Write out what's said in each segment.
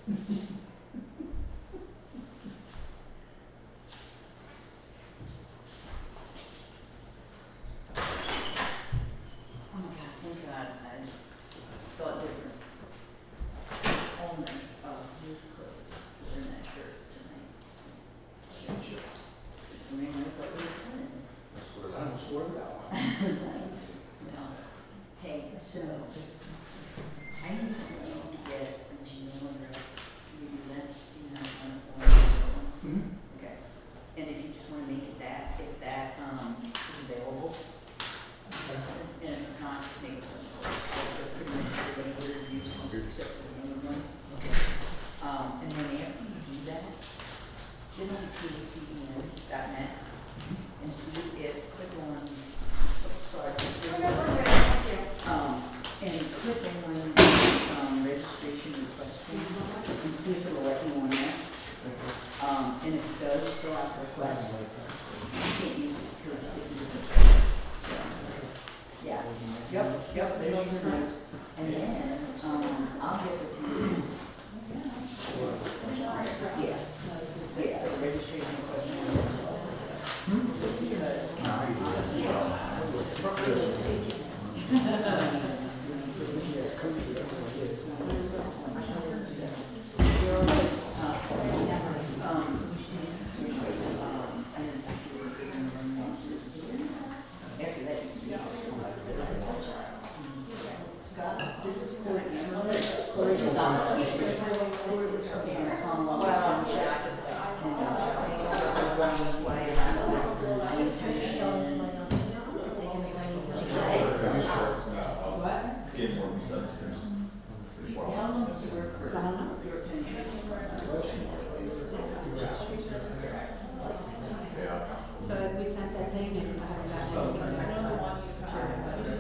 Oh my God, thank God, I thought different. Owners of these clothes in that shirt tonight. So maybe I thought we were friends. That's what I was worried about. Nice. No. Hey, so, I need to get a Gmail address. You do that, you know, on the phone. Mm-hmm. Okay. And if you just wanna make it that, if that, is available. And if it's not, just make it simple. So pretty much everybody would use except for the main one. And then after you do that, then on phtn.net and see if, click on, sorry. And click on, registration request form and see if it'll let you on that. And if it does, fill out the request. You can't use it because it's so, yeah. Yep, there's your notes. And then, I'll get with you. Yeah, the registration request form. After that, you can Scott, this is Courtney. Courtney, stop. So we sent that thing and I haven't gotten anything back from security folks.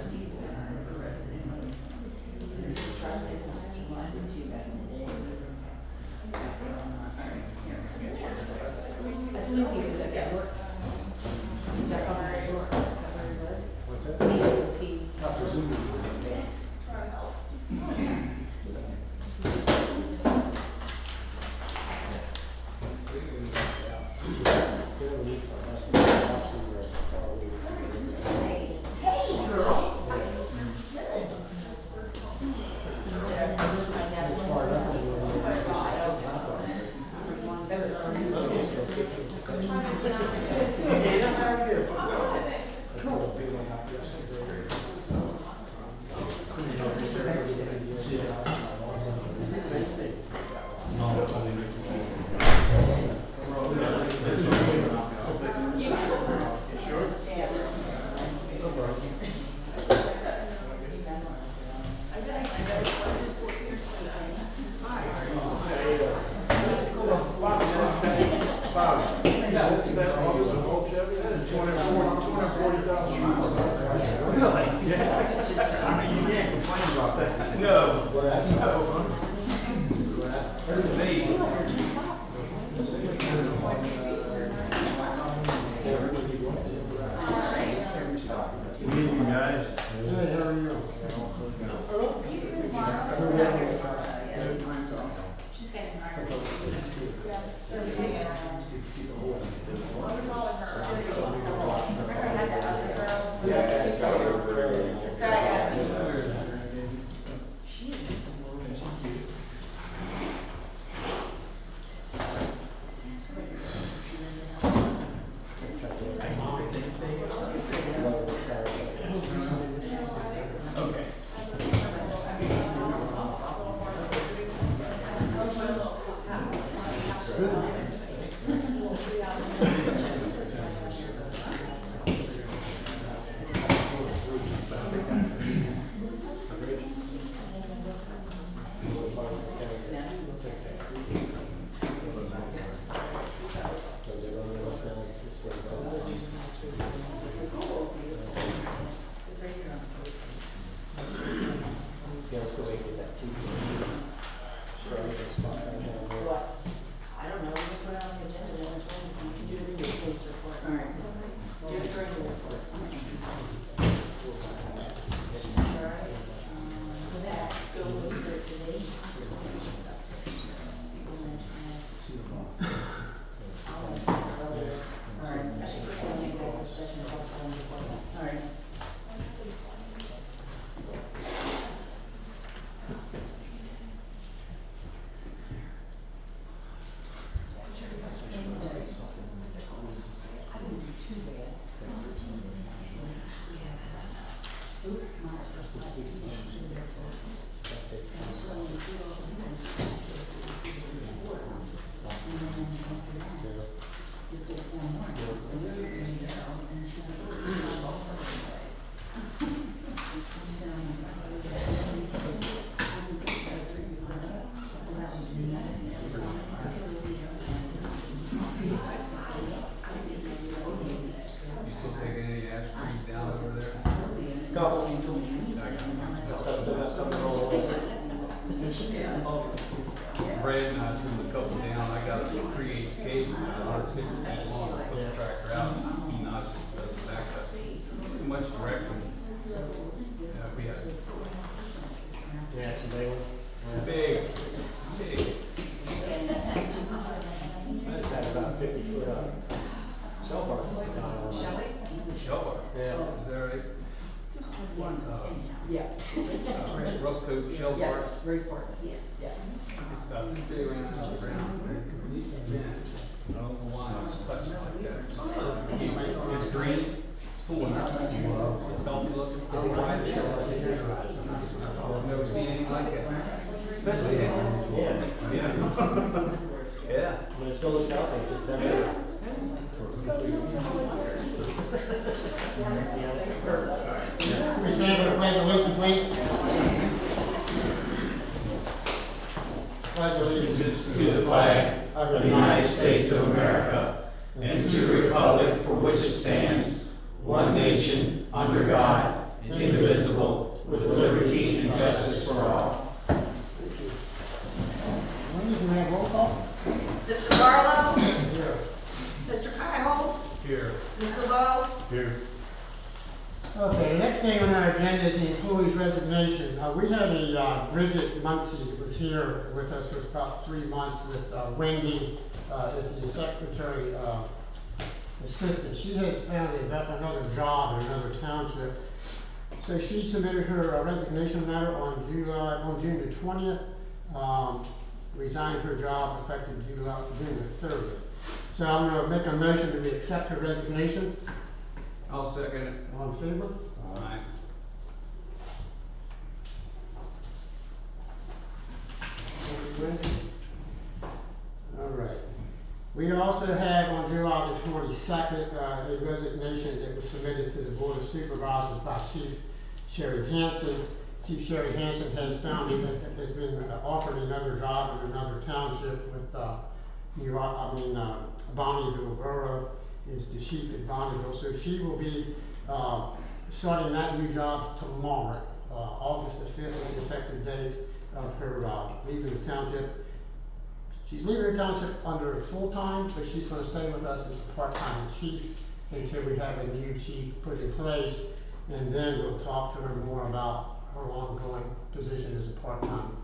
I assume he was at work. He was up on our door. Is that where he was? What's that? Was he? I presume it's- brad nuts and a couple down. I got a creates cable, 150 feet long. I put the tractor out, he nuts just does the back up. Too much direction. Yeah, we had Yeah, it's a big one. big. I just had about 50 foot cell bar. Shell bar. Yeah. Is that right? Yeah. Rough coat shell bar. Yes, race part. Yeah. It's about this big around the ground. Yeah. I don't know why it's touched like that. It's green. Cool. It's healthy looking. I've never seen anything like that. Especially him. Yeah. Yeah. Yeah. When it still looks healthy, it's better. We stand for the pledge of allegiance, please. Pledge of allegiance To the flag of the United States of America and to the republic for which it stands, one nation, under God, indivisible, with liberty and justice for all. We can have roll call. Mr. Barlow? Here. Mr. Kyle? Here. Mr. Lowe? Here. Okay, the next thing on our agenda is the employee's resignation. We had a Bridget Muncie that was here with us for about 3 months with Wendy as the secretary assistant. She has found another job in another township. So she submitted her resignation letter on June the 20th, resigned her job effective June the 30th. So I'm going to make a motion that we accept her resignation. I'll second it. All in favor? Aye. All right. We also have on July the 22nd, a resignation that was submitted to the Board of Supervisors by Chief Sherry Hanson. Chief Sherry Hanson has found has been offered another job in another township with Bonneville Borough is the chief at Bonneville. So she will be starting that new job tomorrow. August the 5th is the effective date of her leaving the township. She's leaving the township under full-time, but she's going to stay with us as a part-time chief until we have a new chief put in place, and then we'll talk to her more about her ongoing position as a part-time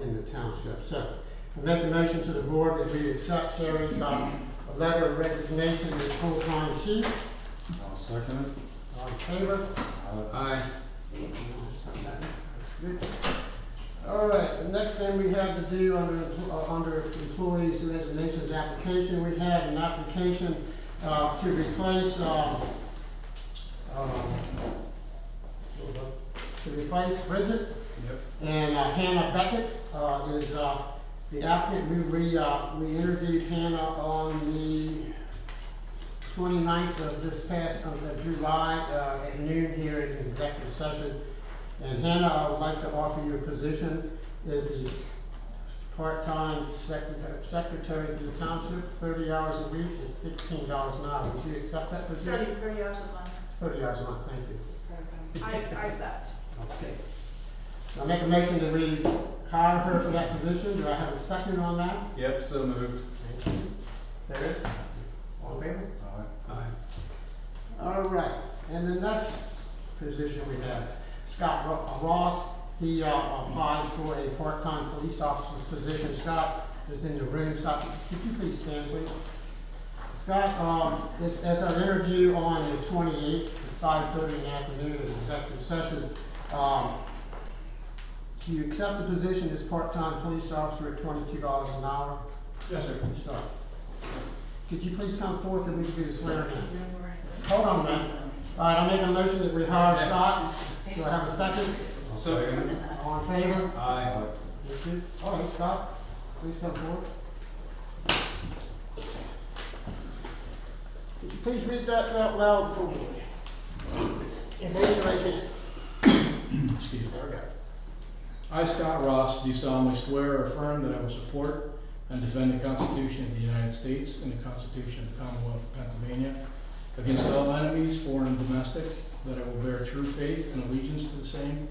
in the township. So, I make a motion to the board that we accept Sherry's letter of resignation as full-time chief. I'll second it. All in favor? Aye. That's good. All right, the next thing we have to do under employees' resignations application, we have an application to replace Bridget. Yep. And Hannah Beckett is the applicant. We interviewed Hannah on the 29th of this past July at noon here in executive session. And Hannah, I would like to offer you a position as the part-time secretary to the township, 30 hours a week at $16 an hour. Would you accept that position? 30 hours a month. 30 hours a month, thank you. I accept. Okay. I'll make a motion that we hire her for that position. Do I have a second on that? Yep, so moved. Thank you. Third? All in favor? Aye. All right, and the next position we have, Scott Ross. He applied for a part-time police officer's position. Scott is in the room. Scott, could you please stand, please? Scott, as our interview on the 28th at 5:30 in the afternoon at executive session, do you accept the position as part-time police officer at $22 an hour? Yes, sir. Start. Could you please come forth and we can do the swearing in? Hold on a minute. All right, I'll make a motion that we hire Scott. Do I have a second? Second. All in favor? Aye. Thank you. All right, Scott, please come forward. Could you please read that out loud for me? And raise your right hand. Excuse me. There we go. I, Scott Ross, do solemnly swear or affirm that I will support and defend the Constitution of the United States and the Constitution of the Commonwealth of Pennsylvania against all enemies, foreign and domestic, that I will bear true faith and allegiance to the same,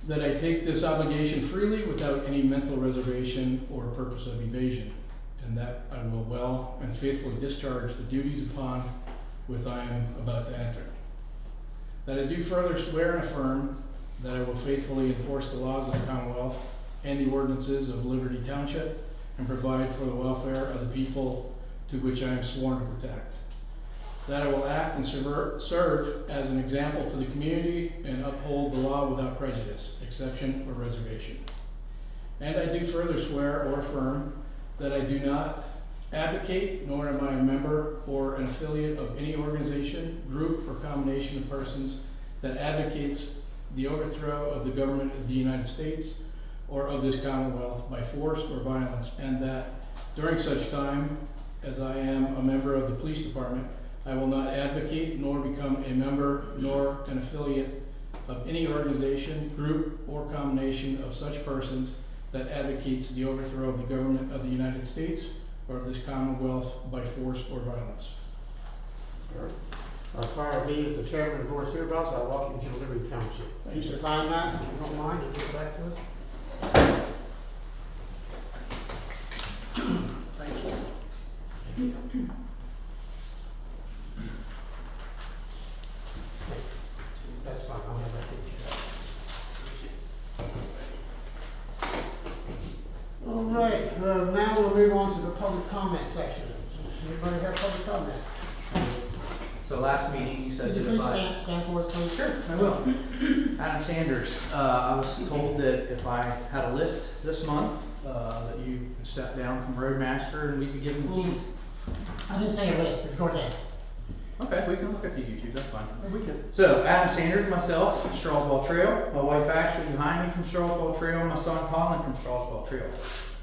that I take this obligation freely without any mental reservation or purpose of evasion, and that I will well and faithfully discharge the duties upon which I am about to enter. That I do further swear and affirm that I will faithfully enforce the laws of the Commonwealth and the ordinances of Liberty Township and provide for the welfare of the people to which I am sworn to protect. That I will act and serve as an example to the community and uphold the law without prejudice, exception, or reservation. And I do further swear or affirm that I do not advocate, nor am I a member or an affiliate of any organization, group, or combination of persons that advocates the overthrow of the government of the United States or of this Commonwealth by force or violence, and that during such time as I am a member of the police department, I will not advocate nor become a member nor an affiliate of any organization, group, or combination of such persons that advocates the overthrow of the government of the United States or of this Commonwealth by force or violence. Prior to me as the chairman of the board of supervisors, I welcome you to Liberty Township. You should sign that, if you don't mind, and give it back to us. Thank you. That's fine, I'll have that taken care of. All right, now we'll move on to the public comment section. Anybody have public comment? So last meeting, you said Could you that please if I... stand for us, please? Sure, I will. Adam Sanders, I was told that if I had a list this month, that you could step down from roadmaster and we'd be giving the keys. I didn't say a list, but go ahead. Okay, we can look at the YouTube, that's fine. We can. So, Adam Sanders, myself, Strawsball Trail, my wife Ashley behind me from Strawsball Trail, my son Colin from Strawsball Trail,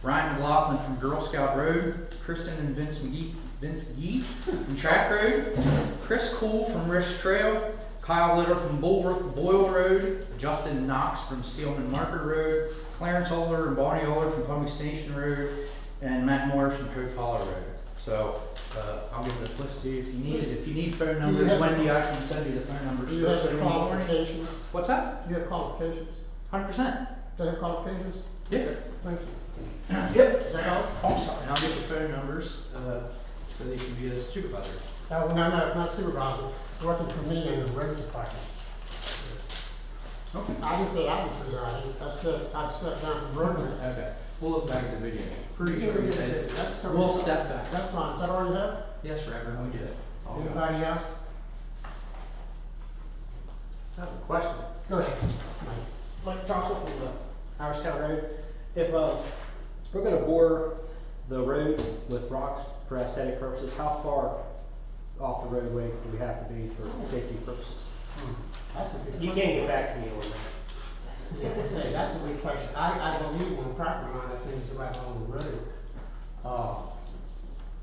Ryan McLaughlin from Girl Scout Road, Kristen and Vince Gee from Track Road, Chris Cool from Risk Trail, Kyle Litter from Boyle Road, Justin Knox from Steelman Marker Road, Clarence Oler and Bonnie Oler from Pumping Station Road, and Matt Morris from Coath Hollow Road. So, I'll give this list to you if you need it. If you need phone numbers, Wendy, I can send you the phone numbers. Do you have some qualifications? What's that? Do you have qualifications? 100%. Do you have qualifications? Yeah. Thank you. Yep. Is that all? Oh, sorry. And I'll get the phone numbers so they can be a supervisor. No, not supervisor, working for me in the road department. Okay. I didn't say I was presiding, I said I'd step down from roadman. Okay. We'll look back at the video. Pretty sure we said it. That's totally We'll fine. step back. That's fine, is that all you have? Yes, Reverend, we did. All right. Anybody else? I have a question. Go ahead. Mike Johnson from Irish Town Road. If we're gonna bore the road with rocks for aesthetic purposes, how far off the roadway do we have to be for safety purposes? That's a good You question. can't get back to me on that. Yeah, say, that's a good question. I believe on the property line, that things are right along the road.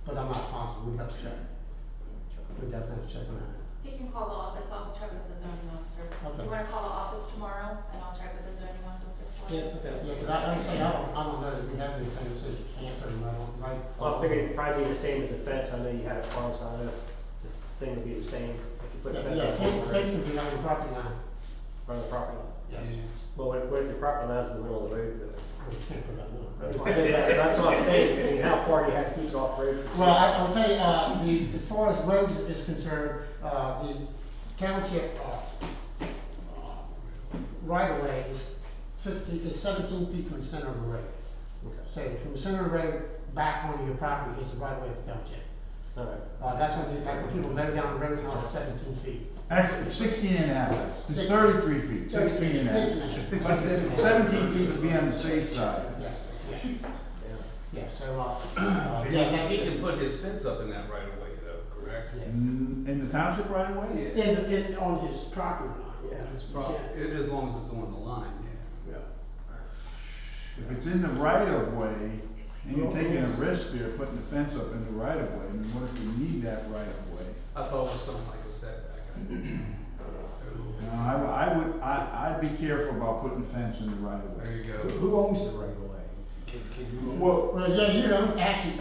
But I'm not positive, we have to check. We definitely have to check on that. You can call the office, I'll check with the zoning officer. Okay. You wanna call the office tomorrow, and I'll check with the zoning officer for you? Okay. Yeah, cause I would say, I don't know that we have anything that says you can't put them right. Well, I figured it'd probably be the same as the fence. I know you had a farm sign, the thing would be the same. If you put a Yeah, fence up fence can be on the property line. on the property line. Yes. Well, what if your property line's in the middle of the road? We can't put that on. That's what I'm saying. I mean, how far do you have to keep it off the road? Well, I'll tell you, as far as roads is concerned, the township, right of way is 17 feet from the center of the road. So from the center of the road back onto your property is the right of way of the township. All right. That's when people mow down the road and all, it's 17 feet. Actually, it's 16 and a half. It's 33 feet, 16 and a half. 16 and a half. But then 17 feet would be on the safe side. Yeah, so, yeah, He can put his fence up in that right of way though, correct? yes. In the township right away? In, on his property line, yeah. It is as long as it's on the line, yeah. Yeah. If it's in the right of way, and you're taking a risk there, putting the fence up in the right of way, I mean, what if you need that right of way? I thought it was something like a setback. No, I'd be careful about putting a fence in the right of way. There you go. Who owns the right of way? Well, Well, yeah, you don't actually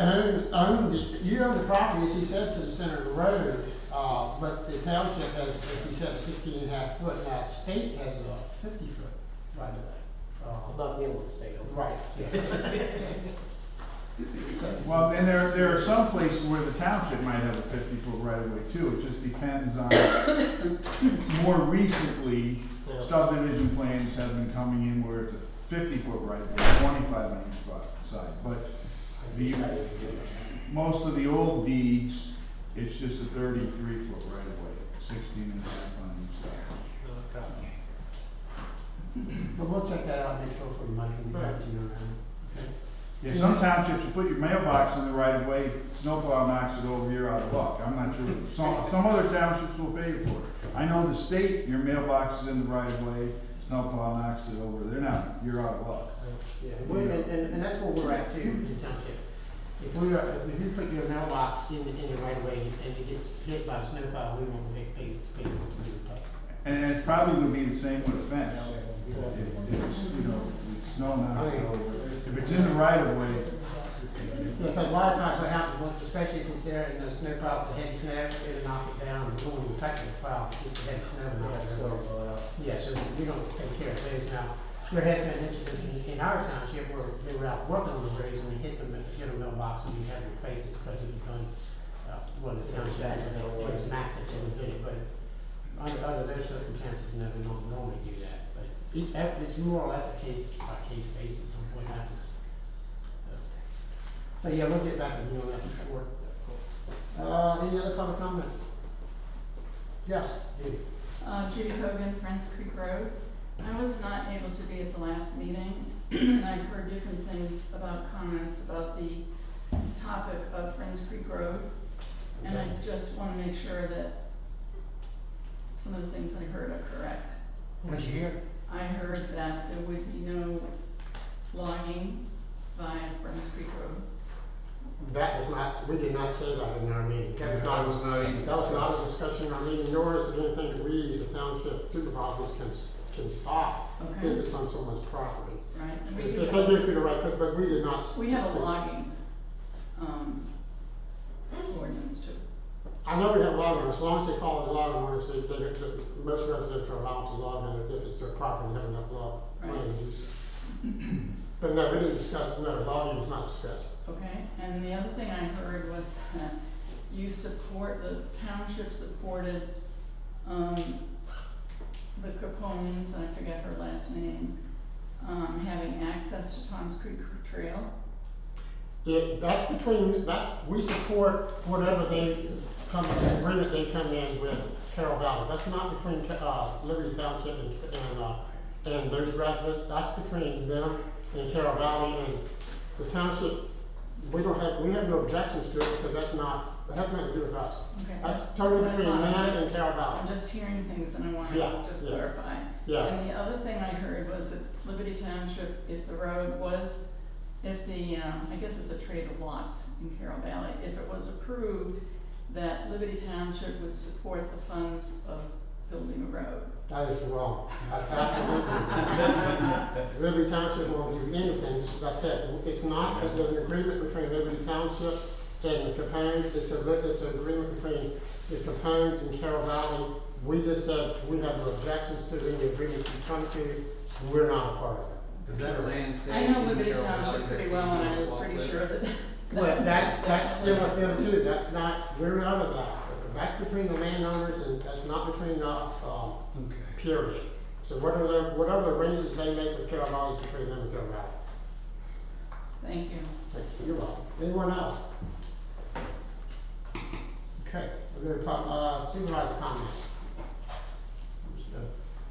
you own the property, as he said, to the center of the road, but the township has, as he said, 16 and a half foot. Now, the state has a 50 foot by the way. I'm not dealing with the state. Right, yes. Well, then there are some places where the township might have a 50-foot right of way too. It just depends on, more recently, Yeah. subdivision plans have been coming in where it's a 50-foot right of way, 25 on each side. But most of the old deeds, it's just a 33-foot right of way, 16 and a half on each side. Okay. But we'll check that out, make sure for Mike and get back to you on that. Okay? Yeah, some townships, you put your mailbox in the right of way, snowplow knocks it over, you're out of luck. I'm not sure. Some other townships will pay you for it. I know the state, your mailbox is in the right of way, snowplow knocks it over. They're not, you're out of luck. Yeah, and that's where we're at too, in the township. If you put your mailbox in the right of way and it gets hit by a snowplow, we won't pay for the tax. And it's probably gonna be the same with a fence. If it's, you know, if snow knocks it over. If it's in the right of way, Because a lot of times what happens, especially if it's there and the snow plows, the heavy snow, it'll knock it down and going to touch the plow, just the heavy snow. Yeah, so we don't take care of those now. There has been incidents in our township where they were out working on the roads and they hit a mailbox and we had to replace it because it was done, the township was max it, so we did it, but under those circumstances, no, we don't normally do that. But it's more or less a case by case basis on what happens. But yeah, we'll get back to you on that for sure. Any other public comment? Yes, Judy. Judy Hogan, Friends Creek Road. I was not able to be at the last meeting, and I've heard different things about comments about the topic of Friends Creek Road. And I just want to make sure that some of the things I heard are correct. What'd you hear? I heard that there would be no logging by Friends Creek Road. That was not, we did not say that in our meeting. That was not a discussion in our meeting, nor is it anything that we as a township supervisors can stop Okay. if it's on someone's property. Right? And we If do they have- go through the right, but we did not. We have a logging, ordinance too. I know we have logging, as long as they follow the logging ordinance, most residents are allowed to log in if it's their property, and have enough land to do so. But no, we didn't discuss, no, logging was not discussed. Okay, and the other thing I heard was that you support, the township supported, the Capones, I forget her last name, having access to Tom's Creek Trail. We support whatever agreement they come in with Carroll Valley. That's not between, Liberty Township and those residents. That's between them and Carroll Valley, and the township. We have no objections to it because it has nothing to do with us. Okay. That's totally between them and Carroll Valley. I'm just hearing things and I want to just clarify. Yeah. And the other thing I heard was that Liberty Township, if the road was, if the, I guess it's a trade of lots in Carroll Valley, if it was approved, that Liberty Township would support the funds of building a road. That is wrong. That's absolutely. Liberty Township won't do anything, just as I said, it's not an agreement between Liberty Township and the Capones, it's an agreement between the Capones and Carroll Valley. We just said we have no objections to any agreements we come to, and we're not a part of it. Is that a land state? I know Liberty Township pretty well and I was pretty sure that. Well, that's still with them too, that's not, we're out of that. That's between the landowners and that's not between us, period. So whatever arrangements they make with Carroll Valley is between them and Carroll Valley. Thank you. Thank you. You're welcome. Anyone else? Okay, we're gonna supervisor comment.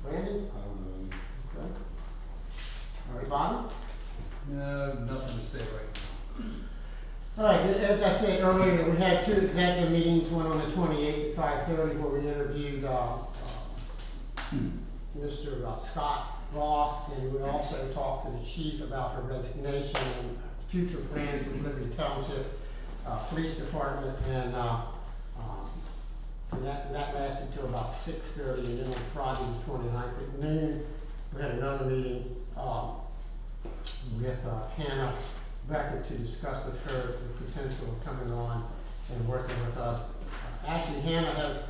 Randy? I don't know. Okay. Everybody? No, nothing to say right now. All right, as I said earlier, we had two executive meetings, one on the 28th at 5:30 where we interviewed Mr. Scott Ross, and we also talked to the chief about her resignation and future plans with Liberty Township Police Department, and that lasted till about 6:30, and then on Friday the 29th at noon, we had another meeting with Hannah Beckett to discuss with her the potential of coming on and working with us. Actually, Hannah has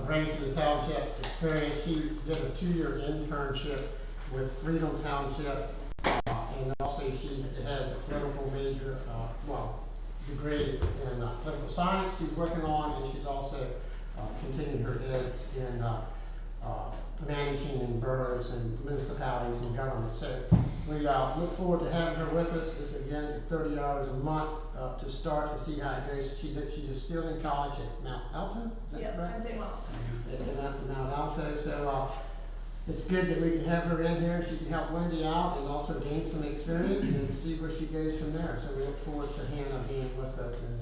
brings to the township experience. She did a 2-year internship with Freedom Township. And also she has a political major, degree in political science she's working on, and she's also continuing her ed in managing in boroughs and municipalities and government. So we look forward to having her with us. It's again 30 hours a month to start to see how it goes. She's still in college at Mount Alto, is that correct? I'd say, well, At Mount Alto, so it's good that we can have her in here and she can help Wendy out and also gain some experience and see where she goes from there. So we look forward to Hannah being with us, and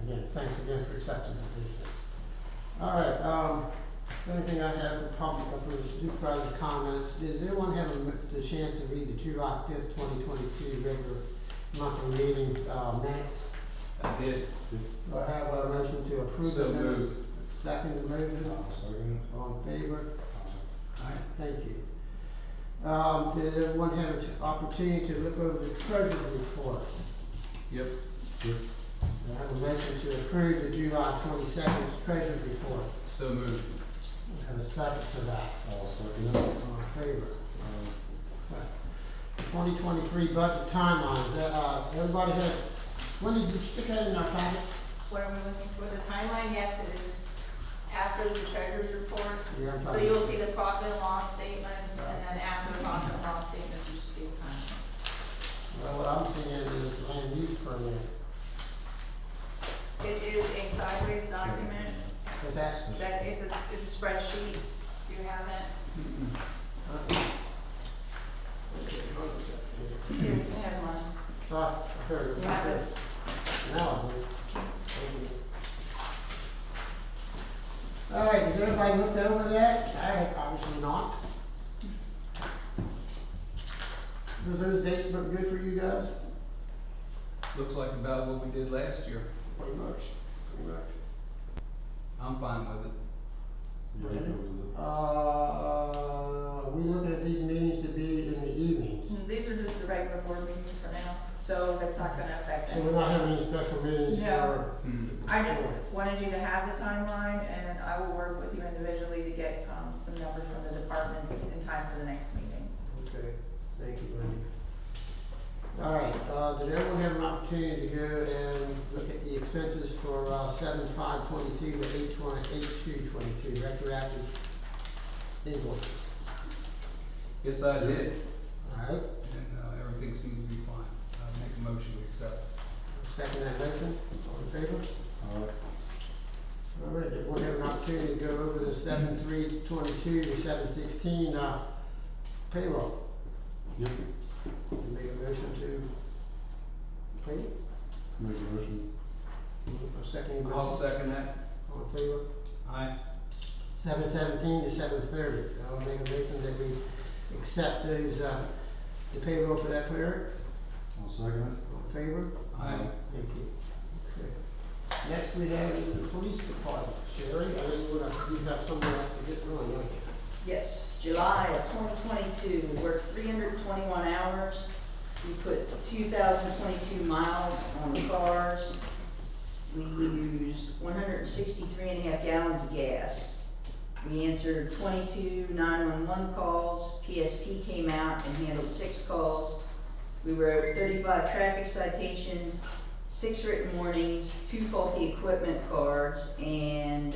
again, thanks again for accepting the position. All right, the only thing I have for public, for the supervisor's comments, does anyone have the chance to read the July 5th, 2022 regular monthly meeting minutes? I did. Do I have a motion to approve the So minutes? moved. Second the motion? All in favor? Thank you. Did everyone have an opportunity to look over the treasurer's report? Yep. Do I have a motion to approve the July 22nd treasurer's report? So moved. Do I have a second for that? All in favor? Okay. 2023 budget timelines. Everybody had, Wendy, did you stick that in our packet? what are we looking for? The timeline, yes, it is after the treasurer's report. Yeah, I'm So talking. you'll see the profit and loss statements, and then after the profit and loss statements, you should see the timeline. Well, what I'm seeing is land use permit. It is a sideways document, Is that? it's a spreadsheet. Do you have that? Okay, hold on a second. Here, you have one. Here it is. You have it? Now I do. Thank you. All right, has everybody looked over that? I have obviously not. Does those dates look good for you guys? Looks like about what we did last year. Pretty much, pretty much. I'm fine with it. We looking at these meetings to be in the evenings. These are just the regular board meetings for now, so that's not gonna affect So anything. we're not having any special meetings No. for. I just wanted you to have the timeline, and I will work with you individually to get, some numbers from the departments in time for the next meeting. Okay, thank you, Wendy. All right, did everyone have an opportunity to go and look at the expenses for 7/5/22 to 8/2/22 retroactive invoices? Yes, I did, All right, and everything seems to be fine. I make a motion to accept. second that motion, all in favor? All right, everyone have an opportunity to go over the 7/3/22 to 7/16 payroll? Yep. You make a motion to pay? Make a motion. A second motion? I'll second that. All in favor? Aye. 7/17 to 7/30. I'll make a motion that we accept those, the payroll for that period. I'll second All in favor? Aye. Thank you. Okay. Next we have is the police department. Sherry, I know you have somewhere else to get going, don't you? Yes, July of 2022, we worked 321 hours. We put 2,022 miles on the cars. We used 163.5 gallons of gas. We answered 22 911 calls. PSP came out and handled 6 calls. We wrote 35 traffic citations, 6 written warnings, 2 faulty equipment cards, and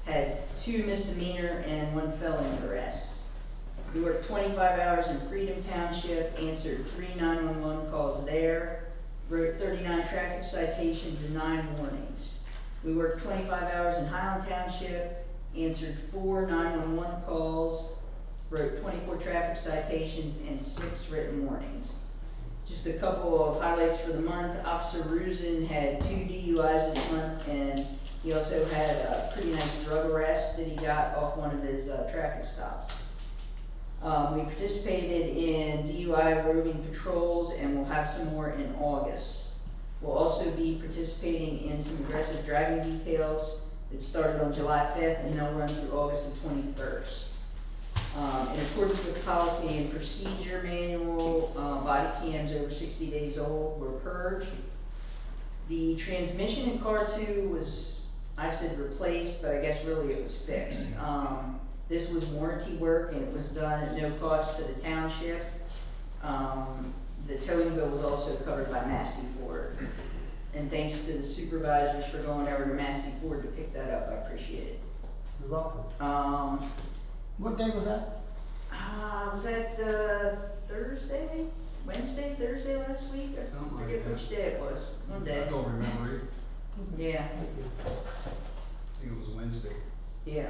had 2 misdemeanor and 1 felony arrests. We worked 25 hours in Freedom Township, answered 3 911 calls there, wrote 39 traffic citations and 9 warnings. We worked 25 hours in Highland Township, answered 4 911 calls, wrote 24 traffic citations and 6 written warnings. Just a couple of highlights for the month. Officer Rusin had 2 DUIs this month, and he also had a pretty nice drug arrest that he got off one of his traffic stops. We participated in DUI roving patrols, and we'll have some more in August. We'll also be participating in some aggressive driving details that started on July 5th, and they'll run through August the 21st. In accordance with policy and procedure manual, body cams over 60 days old were purged. The transmission in car 2 was, I said replaced, but I guess really it was fixed. This was warranty work and it was done at no cost to the township. The towing bill was also covered by Massey Ford. And thanks to the supervisors for going over to Massey Ford to pick that up, I appreciate it. You're welcome. What day was that? Was that Thursday? Wednesday, Thursday last week? I Something like forget that. which day it was. One day. I don't remember it. Yeah, Thank you. I think it was Wednesday. yeah.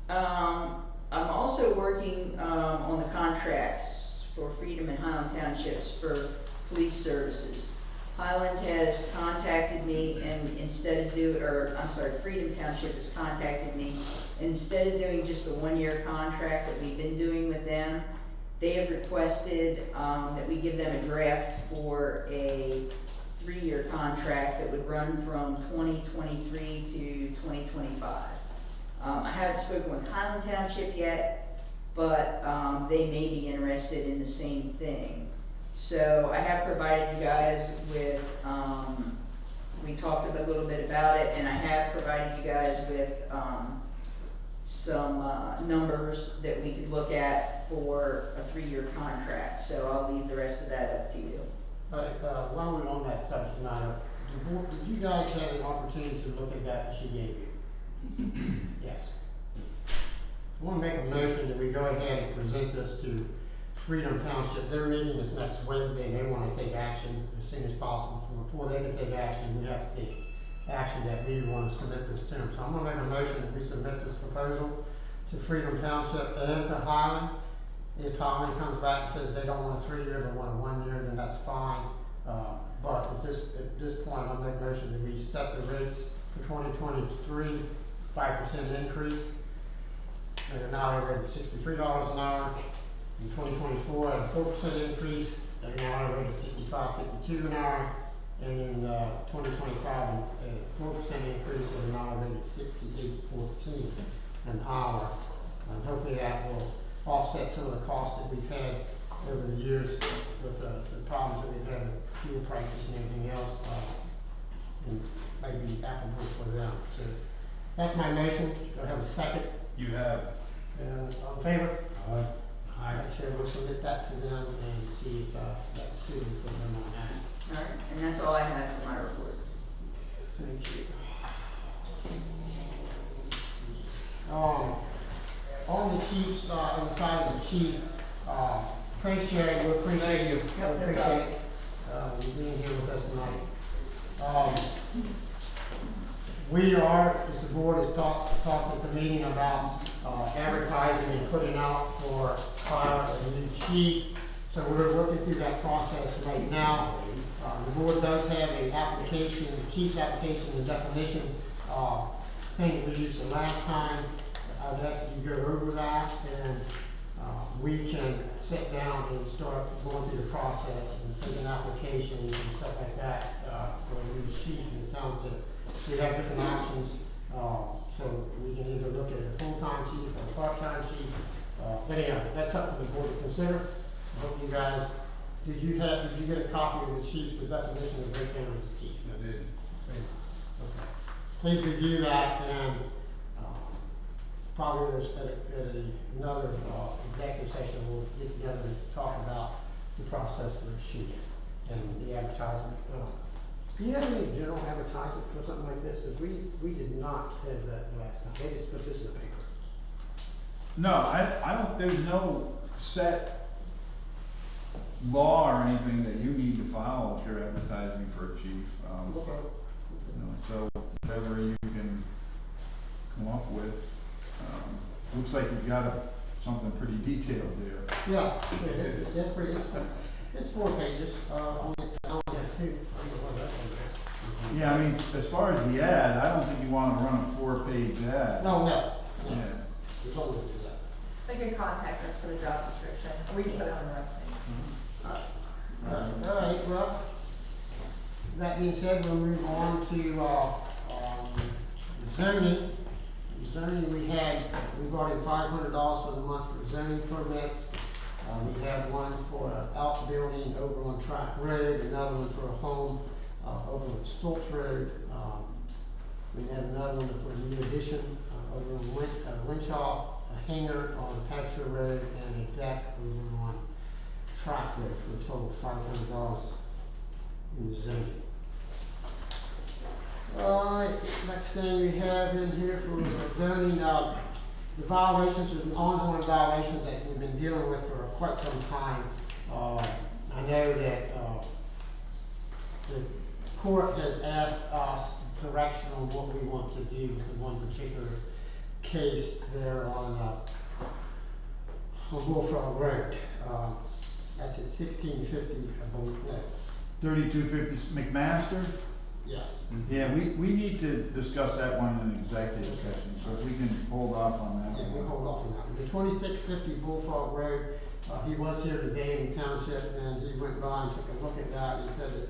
I'm also working, on the contracts for Freedom and Highland Townships for police services. Highland has contacted me and Freedom Township has contacted me. Instead of doing just a one-year contract that we've been doing with them, they have requested, that we give them a draft for a 3-year contract that would run from 2023 to 2025. I haven't spoken with Highland Township yet, but they may be interested in the same thing. So I have provided you guys with, we talked a little bit about it, and I have provided you guys with some numbers that we could look at for a 3-year contract. So I'll leave the rest of that up to you. While we're on that subject matter, did you guys have an opportunity to look at that she gave you? Yes. I want to make a motion that we go ahead and present this to Freedom Township. Their meeting is next Wednesday and they want to take action as soon as possible. So before they can take action, we have to take action that we want to submit this to them. So I'm going to make a motion that we submit this proposal to Freedom Township and to Highland. If Highland comes back and says they don't want a 3-year, they want a 1-year, then that's fine. But at this point, I'll make a motion that we set the rates for 2023, 5% increase. At an hourly rate of $63 an hour. In 2024, at a 4% increase, at an hourly rate of $65.52 an hour. And in 2025, a 4% increase at an hourly rate of $68.14 an hour. And hopefully that will offset some of the costs that we've had over the years with the problems that we've had with fuel prices and everything else, and maybe applicable for them. So that's my motion. Do I have a second? You have. All in favor? Aye. Chair will submit that to them and see if that's suitable for them on that. All right, and that's all I have for my report. Thank you. On the chief's, on the side of the chief, thanks Jerry, we appreciate you. Appreciate you being here with us tonight. We are, as the board has talked at the meeting about advertising and putting out for hire a new chief. So we're working through that process right now. The board does have an application, chief's application and definition thing that we used the last time. I'd ask that you go over that and we can sit down and start going through the process and taking applications and stuff like that for a new chief in the township. We have different options, so we can either look at a full-time chief or a part-time chief. But anyway, that's something the board to consider. I hope you guys, did you get a copy of the chief, the definition of breakdown of the chief? I did. Okay. Please review that and probably at another executive session, we'll get together and talk about the process for the chief and the advertisement. Do you have any general advertisement for something like this? We did not have that last time. They just put this in the paper. No, I don't, there's no set law or anything that you need to follow if you're advertising for a chief. Okay. You know, so whatever you can come up with. Looks like you've got something pretty detailed there. Yeah, it's pretty, it's 4 pages. I only have 2. I don't know what that's on. Yeah, I mean, as far as the ad, I don't think you want to run a 4-page ad. No. Yeah. We don't want to do that. They can contact us for the job description, or we can put it on the website. All right, well, that being said, we'll move on to zoning. Zoning, we brought in $500 for the month for zoning permits. We had one for an outbuilding over on Track Road, another one for a home over on Stoltz Road. We had another one for a new addition over on Winshaw, a hangar on Paxton Road, and a deck over on Track Road for a total of $500 in the zoning. Alright, next thing we have in here for zoning, the violations, the ongoing violations that we've been dealing with for quite some time. I know that, the court has asked us direction on what we want to do with the one particular case there on Bullfrog Road. That's at 1650, I believe, no, 3250 McMaster? yes. Yeah, we need to discuss that one in an executive session, so if we can hold off on that. Yeah, we'll hold off on that one. The 2650 Bullfrog Road, he was here today in the township, and he went by and took a look at that, and he said that,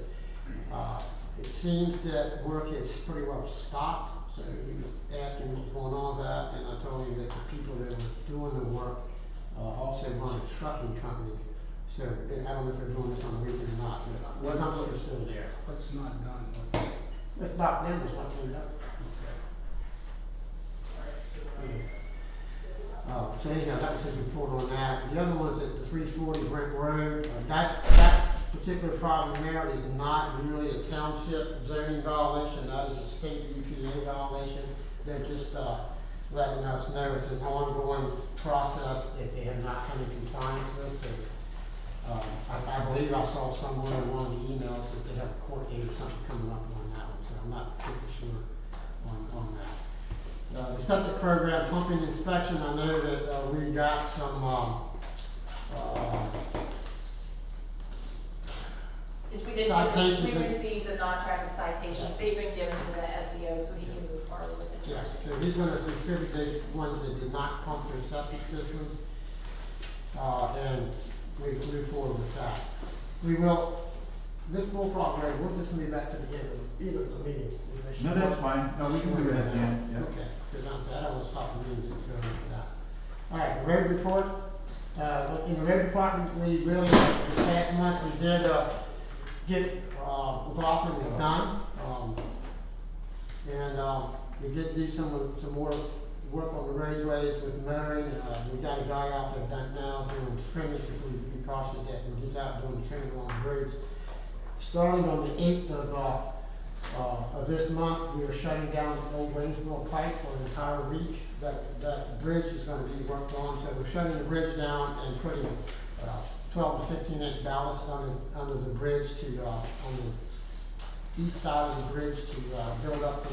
it seems that work is pretty well stopped, so he was asking what was going on with that, and I told him that the people that were doing the work, also run a trucking company. So, I don't know if they're doing this on the weekend or not, but the dumpster's still there. What's not done? It's about them, it's not cleaned up. So anyhow, that was his report on that. The other one's at the 340 Brent Road. That particular problem there is not really a township zoning violation. That is a state EPA violation. They're just letting us know it's an ongoing process that they have not come in compliance with. So, I believe I saw somewhere in one of the emails that they have a court date or something coming up on that one, so I'm not super sure on that. The septic program pumping inspection, I know that we got some, Yes, we did, citations we and- received the non-traffic citations, they've been given to the SEO, so he can move forward with it. yeah, so he's gonna distribute those ones that did not pump their septic systems, and we move forward with that. We will, this Bullfrog Road, we'll just move back to the end of the meeting. No, that's fine, no, we can do it at the end, yeah. Okay, because I said, I don't want to stop the meeting just to go into that. All right, the road report, in the road department, we really, this past month, we did, get, McLaughlin is done, and, we did do some more work on the roadways with mowing. We got a guy out there done now doing trimming, so we be cautious that when he's out doing the trimming on the roads. Starting on the 8th of this month, we are shutting down Old Waynesville Pike for an entire week. That bridge is going to be worked on, so we're shutting the bridge down and putting 12 to 15 inch ballast under the bridge to on the east side of the bridge to build up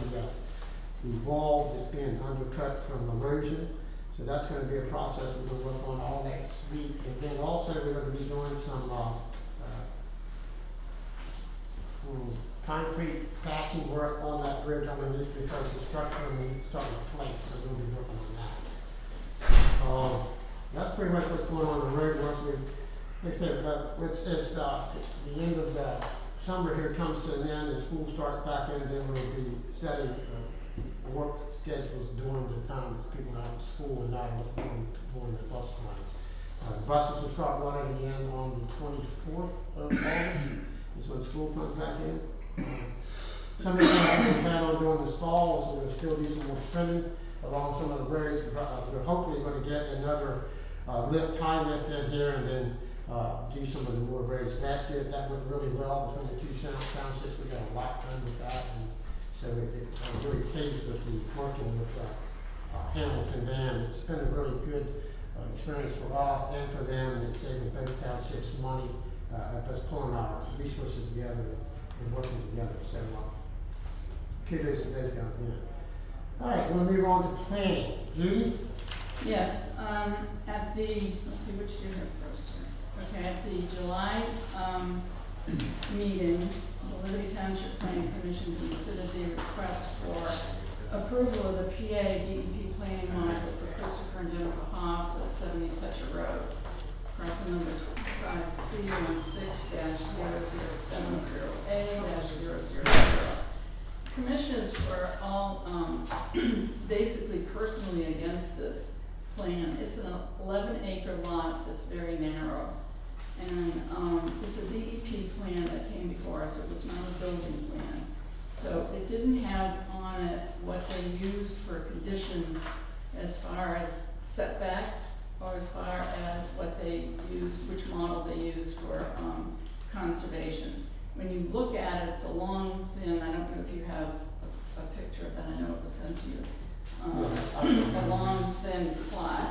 the wall that's being undercut from erosion. So that's going to be a process we're going to work on all next week. And then also we're going to be doing some concrete patching work on that bridge underneath because the structure underneath is starting to flake, so we'll be working on that. That's pretty much what's going on in the road work. Like I said, it's the end of the summer here comes to an end and school starts back in, then we'll be setting work schedules during the time as people are out of school and not during the bus runs. Buses will start running again on the 24th of August, is when school comes back in. Some of the things we plan on doing this fall is we're going to still do some more trimming along some of the roads. We're hopefully going to get another high lift in here and then do some of the more roads. Last year that went really well between the two townships. We got a lot done with that, and so I was really pleased with the working with Hamilton Dam. It's been a really good experience for us and for them, and it's saving both townships money of us pulling our resources together and working together. So kudos to those guys. Yeah. All right, we'll move on to planning. Judy? Yes, at the, let's see, which you have first here. Okay, at the July meeting, the Liberty Township Planning Commission considered the request for approval of the PA DEP planning module for Christopher and Jennifer Hobbs at 70 Fletcher Road. Parcel number 25C16-0070A-000. Commissioners were all basically personally against this plan. It's an 11-acre lot that's very narrow. And it's a DEP plan that came before us. It was not a building plan. So it didn't have on it what they used for conditions as far as setbacks, or as far as what they used, which model they used for, conservation. When you look at it, it's a long, thin, I don't know if you have a picture of that, I know it was sent to you. A long, thin plot,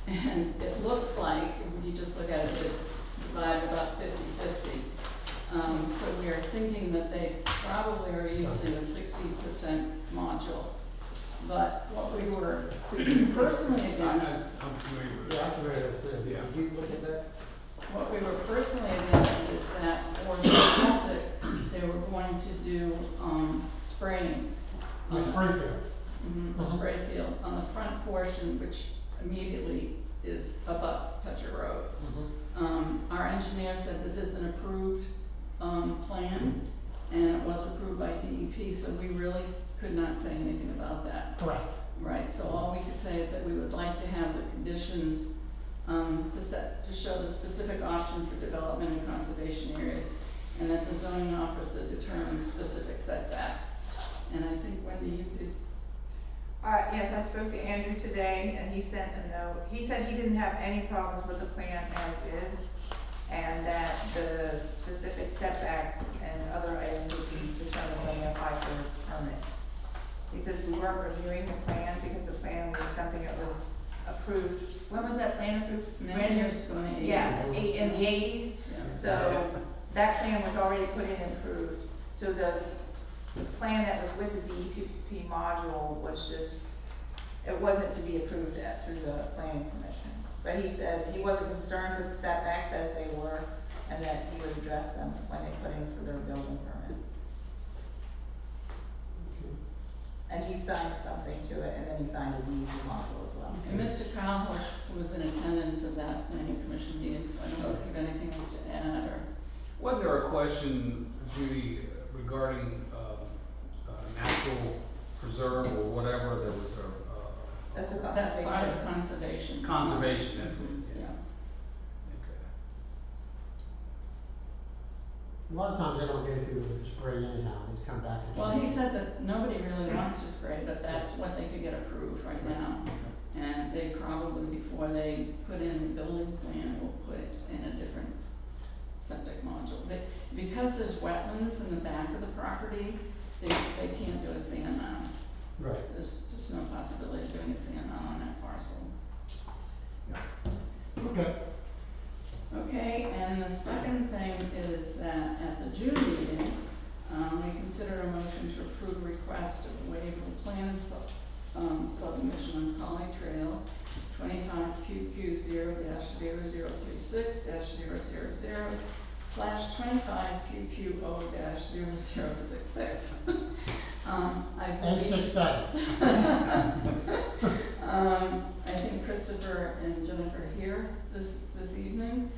and it looks like, if you just look at it, it's divided about 50-50. So we are thinking that they probably are using a 60% module. But what we were personally against, I'm familiar with Yeah, I'm familiar with it. Yeah. Did you look at that? what we were personally against is that for the septic, they were going to do, spraying. The Springfield. A spray field on the front portion, which immediately is abuts Putcher Road. Our engineer said this is an approved, plan, and it was approved by DEP, so we really could not say anything about that. Correct. Right, so all we could say is that we would like to have the conditions, to show the specific option for development and conservation areas, and that the zoning officer determines specific setbacks. And I think, Wendy, you did. Yes, I spoke to Andrew today, and he sent a note. He said he didn't have any problems with the plan as is, and that the specific setbacks and other items would be determined when they apply for his permits. He says we weren't reviewing the plan because the plan was something that was approved. When was that plan approved? Many years ago, in the 80s. Yeah, in the 80s. Yeah. So that plan was already put in and approved. So the plan that was with the DEP module was just, it wasn't to be approved through the planning commission. But he says he wasn't concerned with setbacks as they were, and that he would address them when they put in for their building permits. And he signed something to it, and then he signed the DEP module as well. And Mr. Kyle was in attendance of that planning commission meeting, so I don't know if you have anything else to add, or. Wasn't there a question, Judy, regarding natural preserve or whatever? There was That's a That's part of conservation. conservation. conservation. That's it. Yeah. Okay. A lot of times they don't go through with the spray anyhow, they come back and. Well, he said that nobody really wants to spray, but that's what they could get approved right now. And they probably, before they put in the building plan, will put in a different septic module. Because there's wetlands in the back of the property, they can't do a sand mound. Right. There's just no possibility of doing a sand mound on that parcel. Okay. Okay, and the second thing is that at the June meeting, we consider a motion to approve a request of a waiver of plan submission on Collie Trail, 25 QQ 0-036-000/25 QQ 0-0066. And 6-7. I think Christopher and Jennifer are here this evening.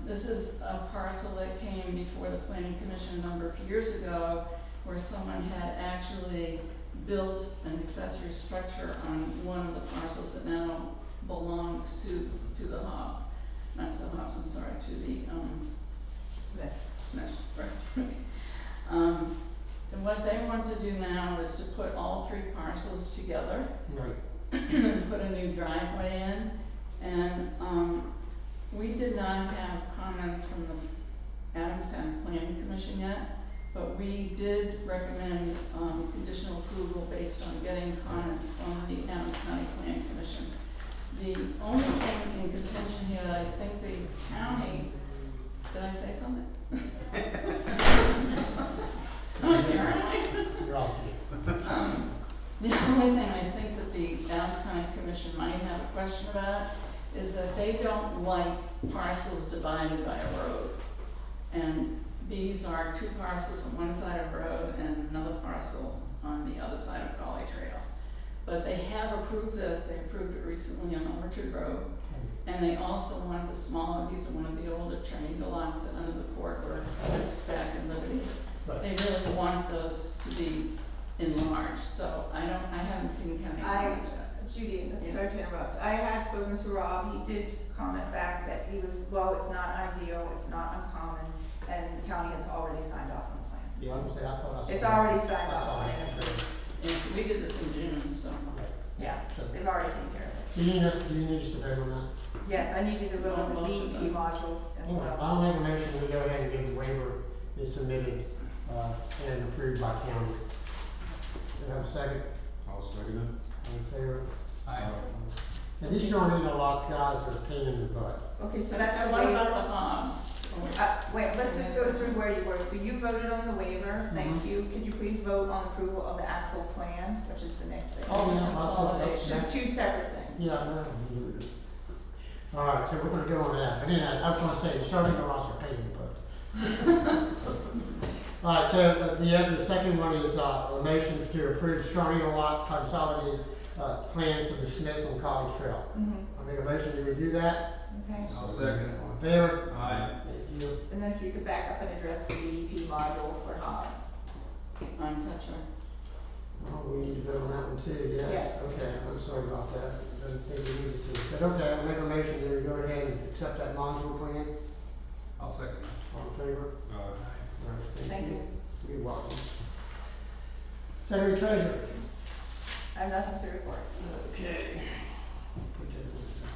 This is a parcel that came before the planning commission a number of years ago, where someone had actually built an accessory structure on one of the parcels that now belongs to the Hobbs. Not to the Hobbs, I'm sorry, to the, Smiths, right. And what they want to do now is to put all three parcels together. Right. And put a new driveway in, and, we did not have comments from the Adams County Planning Commission yet, but we did recommend, conditional approval based on getting comments from the Adams County Planning Commission. The only thing in contention here that I think the county, did I say something? You're off. The only thing I think that the Adams County Commission might have a question about is that they don't like parcels divided by a road. And these are two parcels on one side of the road and another parcel on the other side of Collie Trail. But they have approved this, they approved it recently on Orchard Road. And they also want the smaller, these are one of the older triangle lots that under the court were back in Liberty. Right. They really want those to be enlarged, so I haven't seen county comments yet. Judy, Yeah. sorry to interrupt. I had spoken to Rob. He did comment back that he was, well, it's not ideal, it's not uncommon, and the county has already signed off on the plan. Yeah, I was gonna say, I thought I saw. It's already signed I off saw on it, it. okay. And we did this in June, so. Yeah, So, they've already taken care of it. do you need us to vote on that? Yes, I need you to vote on the Both of DEP them. module as All right, well. I'll make a motion, we go ahead and get the waiver is submitted, and approved by county. Do you have a second? I'll second it. All in favor? Aye. And these Shawnee lots, guys, are a pain in the butt. Okay, so But that's the what waiver. about the hogs? Wait, let's just go through where you were. So you voted on the waiver, thank you. Could you please vote on approval of the actual plan, which is the next thing? Oh, yeah, It's just two separate things. Yeah, I know. All right, so we're gonna go on that, but anyway, I was gonna say, Shawnee lots are a pain in the butt. All right, so the second one is a motion to approve Shawnee lot consolidated plans for the Smiths on College Trail. Mhm. I make a motion, do we do that? Okay, I'll second it. All in favor? Aye. Thank you. and then if you could back up and address the DEP module for hogs. I'm not sure. Oh, we need to vote on that one too, yes. Yes. Okay, I'm sorry about that. I didn't think we needed to. But okay, I'll make a motion, do we go ahead and accept that module plan? I'll second it. All in favor? Aye. All right, Thank you. You're welcome. Secretary Treasurer. I have nothing to report. Okay. Put that to the side.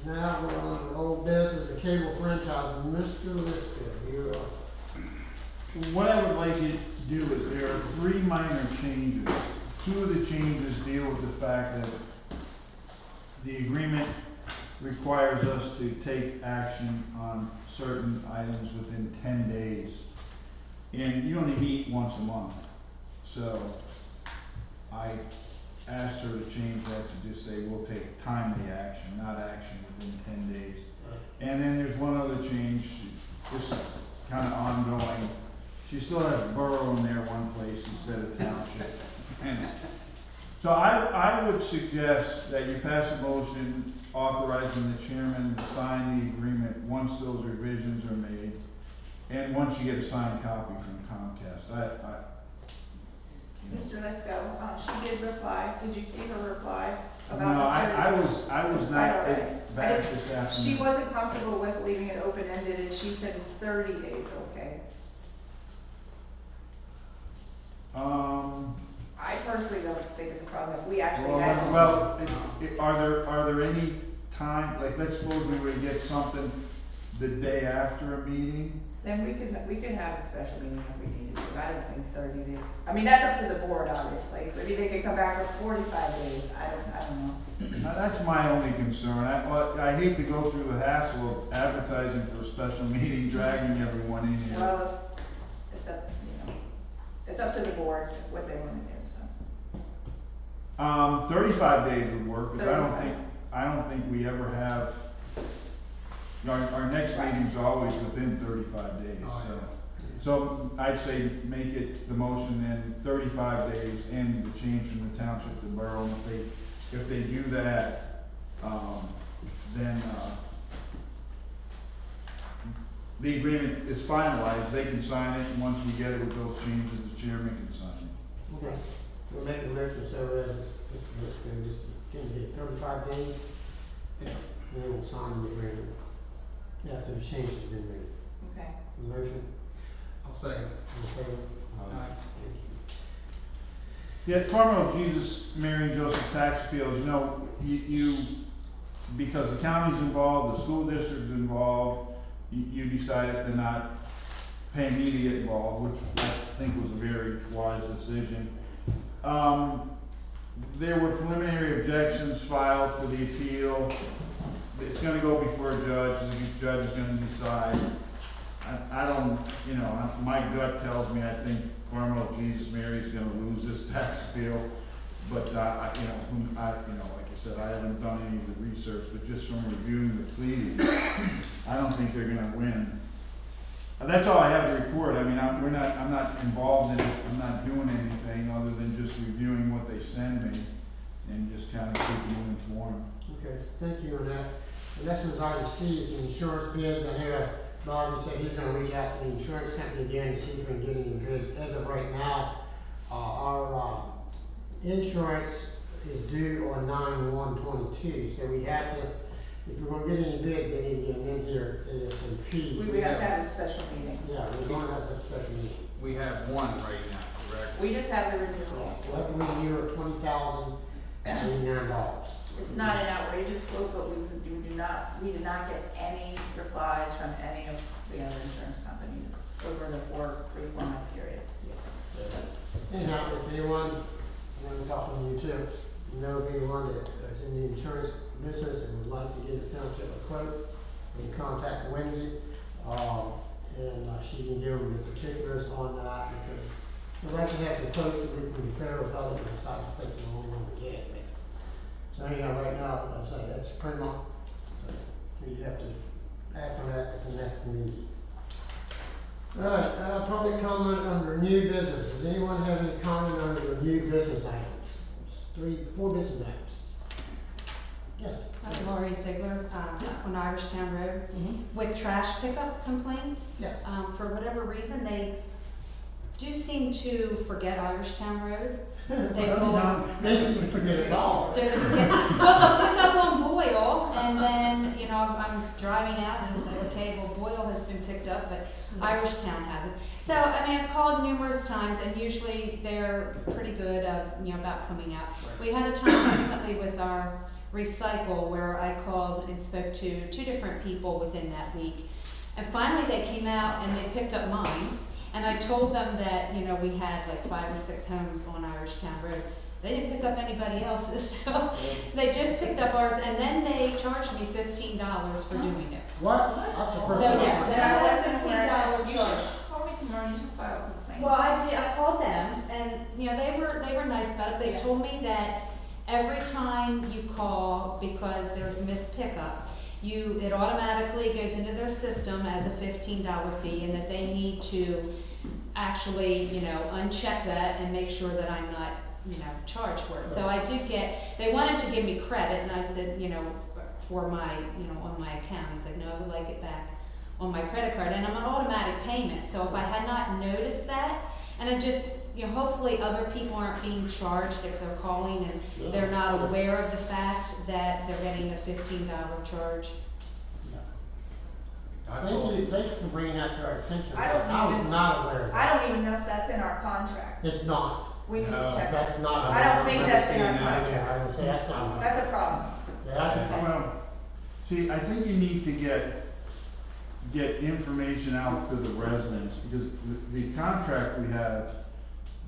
Now we're on to old business, the cable franchise, Mr. Lister, you're up. What I would like you to do is, there are 3 minor changes. 2 of the changes deal with the fact that the agreement requires us to take action on certain items within 10 days. And you only meet once a month. So I asked her to change that to just say, we'll take timely action, not action within 10 days. And then there's one other change, this is kind of ongoing. She still has borough in there one place instead of township. And so I would suggest that you pass a motion authorizing the chairman to sign the agreement once those revisions are made, and once you get a signed copy from Comcast. Mr. Lesko, she did reply. Did you see her reply No, about the 30? I was not back this afternoon. She wasn't comfortable with leaving it open-ended, and she said it's 30 days, okay? I personally don't think it's a problem if we actually had. Well, are there any time, like, let's suppose we were to get something the day after a meeting? Then we could have a special meeting if we needed to. I don't think 30 days. I mean, that's up to the board, obviously. Maybe they could come back with 45 days. I don't know. That's my only concern. I hate to go through the hassle of advertising for a special meeting, dragging everyone in here. Well, it's up to the board what they want to do, so. 35 days would work, because 35. I don't think we ever have, our next meeting's always within 35 days, Oh, so. So I'd say make it the motion in 35 days and the change from the township to borough. And if they do that, then, the agreement is finalized, they can sign it, and once we get it with those changes, the chairman can sign it. Okay, we'll make a motion, so, Mr. Lister, just, can you get 35 days? Yeah. And then we'll sign the agreement after the changes have been made. Okay. Motion, I'll second it. all in favor? Aye. Thank you. Yeah, Carmel Jesus, Mary and Joseph tax appeals, you, because the county's involved, the school district's involved, you decided to not pay me to get involved, which I think was a very wise decision. There were preliminary objections filed to the appeal. It's gonna go before a judge, the judge is gonna decide. I don't, my gut tells me I think Carmel Jesus Mary is gonna lose this tax appeal. But, like I said, I haven't done any of the research, but just from reviewing the pleadings, I don't think they're gonna win. That's all I have to report. I mean, I'm not involved in it. I'm not doing anything other than just reviewing what they send me and just kind of keeping them informed. Okay, thank you on that. The next one's item C, is the insurance bids. I know Bobby said he's gonna reach out to the insurance company again and see if we can get any bids. As of right now, our insurance is due on 9/1/22, so we have to, if we're gonna get any bids, they need to get them in here ASAP. We would have to have a special meeting. Yeah, we're gonna have to have a We have one right now, correct? We just have the renewal. Electric year of $20,089. It's not an outrageous quote, but we did not get any replies from any of the other insurance companies over the 3-4 month period. Anyhow, if anyone, and I'm talking to you too, know of anyone that is in the insurance business and would like to give the township a quote, you can contact Wendy, and she can give them the particulars on that, because we'd like to have some quotes that we can compare with others and decide if they can only one to get. So anyhow, right now, I'd say that's pretty much, so we have to act on that at the next meeting. All right, public comment under new business. Does anyone have any comment under the new business items? 4 business items. Yes. I'm Lori Ziegler, on Irishtown Road, with trash pickup complaints. Yeah. For whatever reason, they do seem to forget Irishtown Road. They seem to forget it all. Well, they'll pick up on Boyle, and then, you know, I'm driving out and say, okay, well, Boyle has been picked up, but Irishtown hasn't. So, I mean, I've called numerous times, and usually they're pretty good, you know, about coming out. We had a time recently with our recycle where I called and spoke to 2 different people within that week. And finally they came out and they picked up mine. And I told them that, you know, we had like 5 or 6 homes on Irishtown Road. They didn't pick up anybody else's, so they just picked up ours, and then they charged me $15 for doing it. What? That's the first So, one. yes, And I wasn't aware of that. $15 You charge. should call me tomorrow, you should file a complaint. Well, I did. I called them, and you know they were nice about it. They Yeah. told me that every time you call because there's missed pickup, it automatically goes into their system as a $15 fee, and that they need to actually, you know, uncheck that and make sure that I'm not, you know, charged for it. So I did they wanted to give me credit, and I said, you know, for my, you know, on my account. I said, no, I would like it back on my credit card, and I'm an automatic payment. So if I had not noticed that, and it just, you know, hopefully other people aren't being charged if they're calling and they're not aware of the fact that they're getting a $15 charge. Thank you for bringing that to our attention. I was not aware of I that. don't even know if that's in our contract. It's not. We need to No. check. That's not. I don't think that's in our I've never seen contract. Yeah, I would say that's not. That's a problem. Yeah, that's a problem. Well, see, I think you need to get information out to the residents, because the contract we have,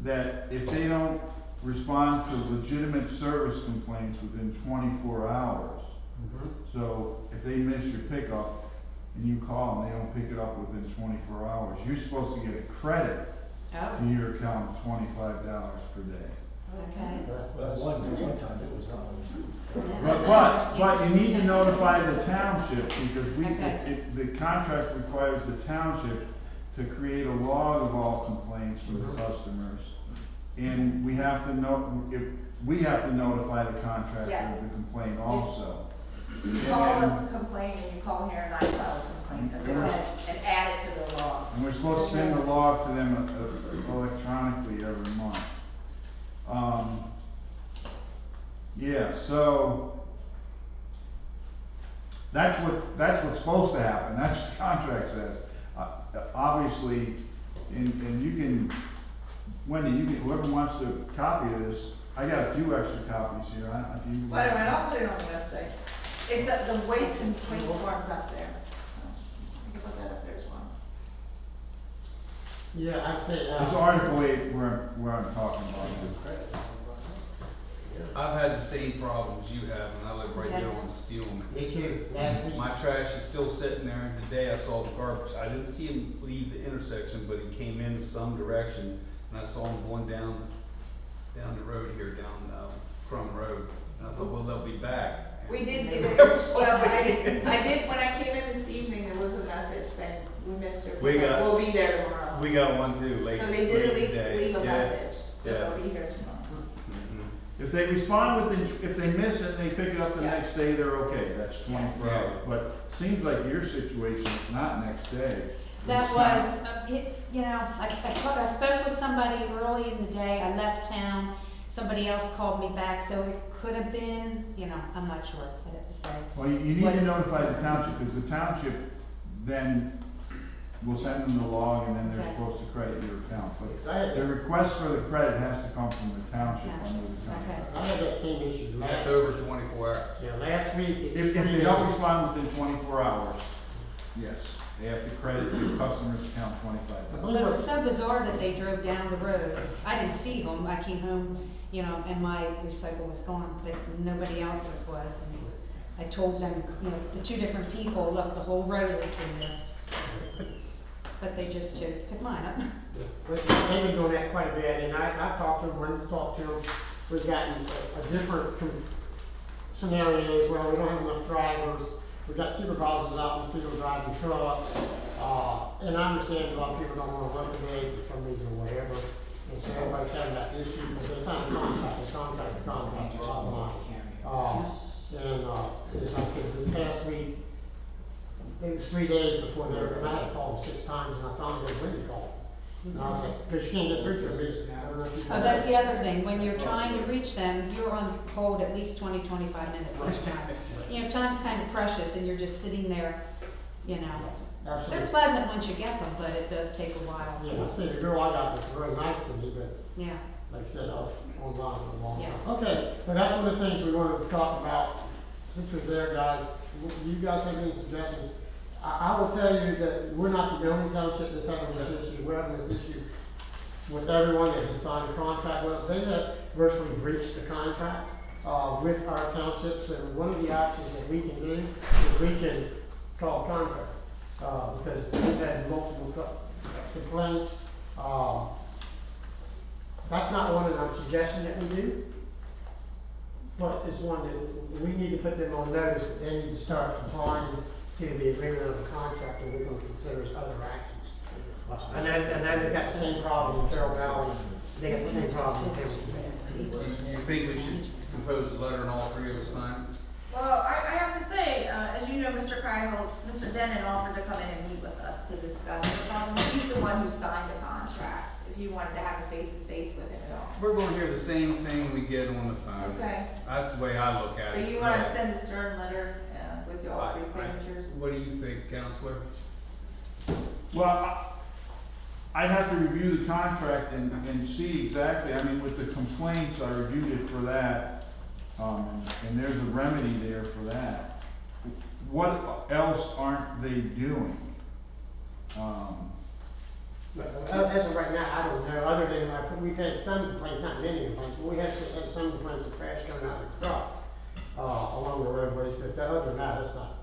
that if they don't respond to legitimate service complaints within 24 hours, so if they miss your pickup and you call and they don't pick it up within 24 hours, you're supposed to get a credit to your account of $25 per day. Okay. One time it was not. But you need to notify the township, because Okay. the contract requires the township to create a log of all complaints from the customers. And we have to notify the contractor Yes. of the complaint also. You And call then- a complaint and you call here and I file a complaint and add it to the log. And we're supposed to send the log to them electronically every month. Yeah, so that's what's supposed to happen. That's what the contract says. Obviously, and you can, Wendy, whoever wants to copy of this, I got a few extra copies here. I don't know if you. Wait a minute, I'll put it on the website. It's the waste complaint form's up there. You can put that up there as well. Yeah, I'd say. It's Article 8 where I'm talking about. I've had the same problems you have, and I live right here on Steelman. Me too. Last week. My trash is still sitting there. Today I saw the garbage. I didn't see him leave the intersection, but he came in some direction, and I saw him going down the road here, down Crum Road. And I thought, well, they'll be back. We did And get they it. never saw Well, me. I did, when I came in this evening, there was a message saying, we missed your We pickup. got- We'll be there tomorrow. We got one too, late, So they did at late least today. leave a Yeah. message that Yeah. they'll be here tomorrow. Mhm. If they respond if they miss it, they pick it up the Yeah. next day, they're okay. That's 24 Yeah. hours. But seems like your situation, it's not next day. That It's was, you know, I spoke with somebody early in the day. I left town. Somebody else called me back, so it could have been, you know, I'm not sure. I'd have to say. Well, you need to Was- notify the township, because the township then we'll send them the log and then they're Okay. supposed to credit your account. But Because I had the that, request for the credit has to come from the township Yeah. under the contract. I had that same issue That's last, over 24 hours. yeah, last week. If they don't respond within 24 hours, yes, they have to credit the customer's account $25. But it was so bizarre that they drove down the road. I didn't see them. I came home, you know, and my recycle was gone, but nobody else's was. And I told them, you know, the two different people, look, the whole road has been missed. But they just chose to pick mine up. They've been doing that quite a bit, and I've talked to them, Brendan's talked to them, we've gotten a different scenarios where we don't have enough drivers, we've got supervisors out in the field driving trucks, and I understand a lot of people don't wanna work today for some reason or whatever, and so everybody's having that issue, but they sign a contract, the contract's a contract, bottom line. As I said, this past week, it was 3 days before they were, and I had to call them 6 times, and I found that Wendy called. And I was like, because you can't get through to them, I don't know if you. Oh, that's the other thing. When you're trying to reach them, you're on hold at least 20, 25 minutes each time. You know, time's kind of precious and you're just sitting there, you know. They're Absolutely. pleasant once you get them, but it does take a while. Yeah, I'm saying the girl I got was very nice to me, but Yeah. like I said, I was online for a long time. Yes. Okay, but that's one of the things we wanted to talk about, since we're there, guys. Do you guys have any suggestions? I will tell you that we're not the only township that's having this issue. We're having this issue with everyone that has signed a contract. Well, they have virtually breached the contract, with our township. So one of the options that we can do is we can call contract, because we've had multiple complaints. That's not one of our suggestions that we do, but it's one that we need to put them on notice that they need to start complying to the agreement of the contract, and we're gonna consider other actions. And then they've got the same problem in Carroll Valley, they got the same problem in Hamilton. Do you think we should compose a letter and all three of us sign? Well, I have to say, as you know, Mr. Kyle, Mr. Denon offered to come in and meet with us to discuss the problem. He's the one who signed the contract, if you wanted to have a face-to-face with him at all. We're going to hear the same thing we get on the phone. Okay, That's the way I look at so it. you wanna send a stern letter, with your all three signatures? What do you think, Counselor? Well, I'd have to review the contract and see exactly, I mean, with the complaints, I reviewed it for that, and there's a remedy there for that. What else aren't they doing? As of right now, I don't know, other than, we've had some complaints, not many complaints, but we have had some complaints of trash coming out of trucks, along the roadways, but other than that, it's not.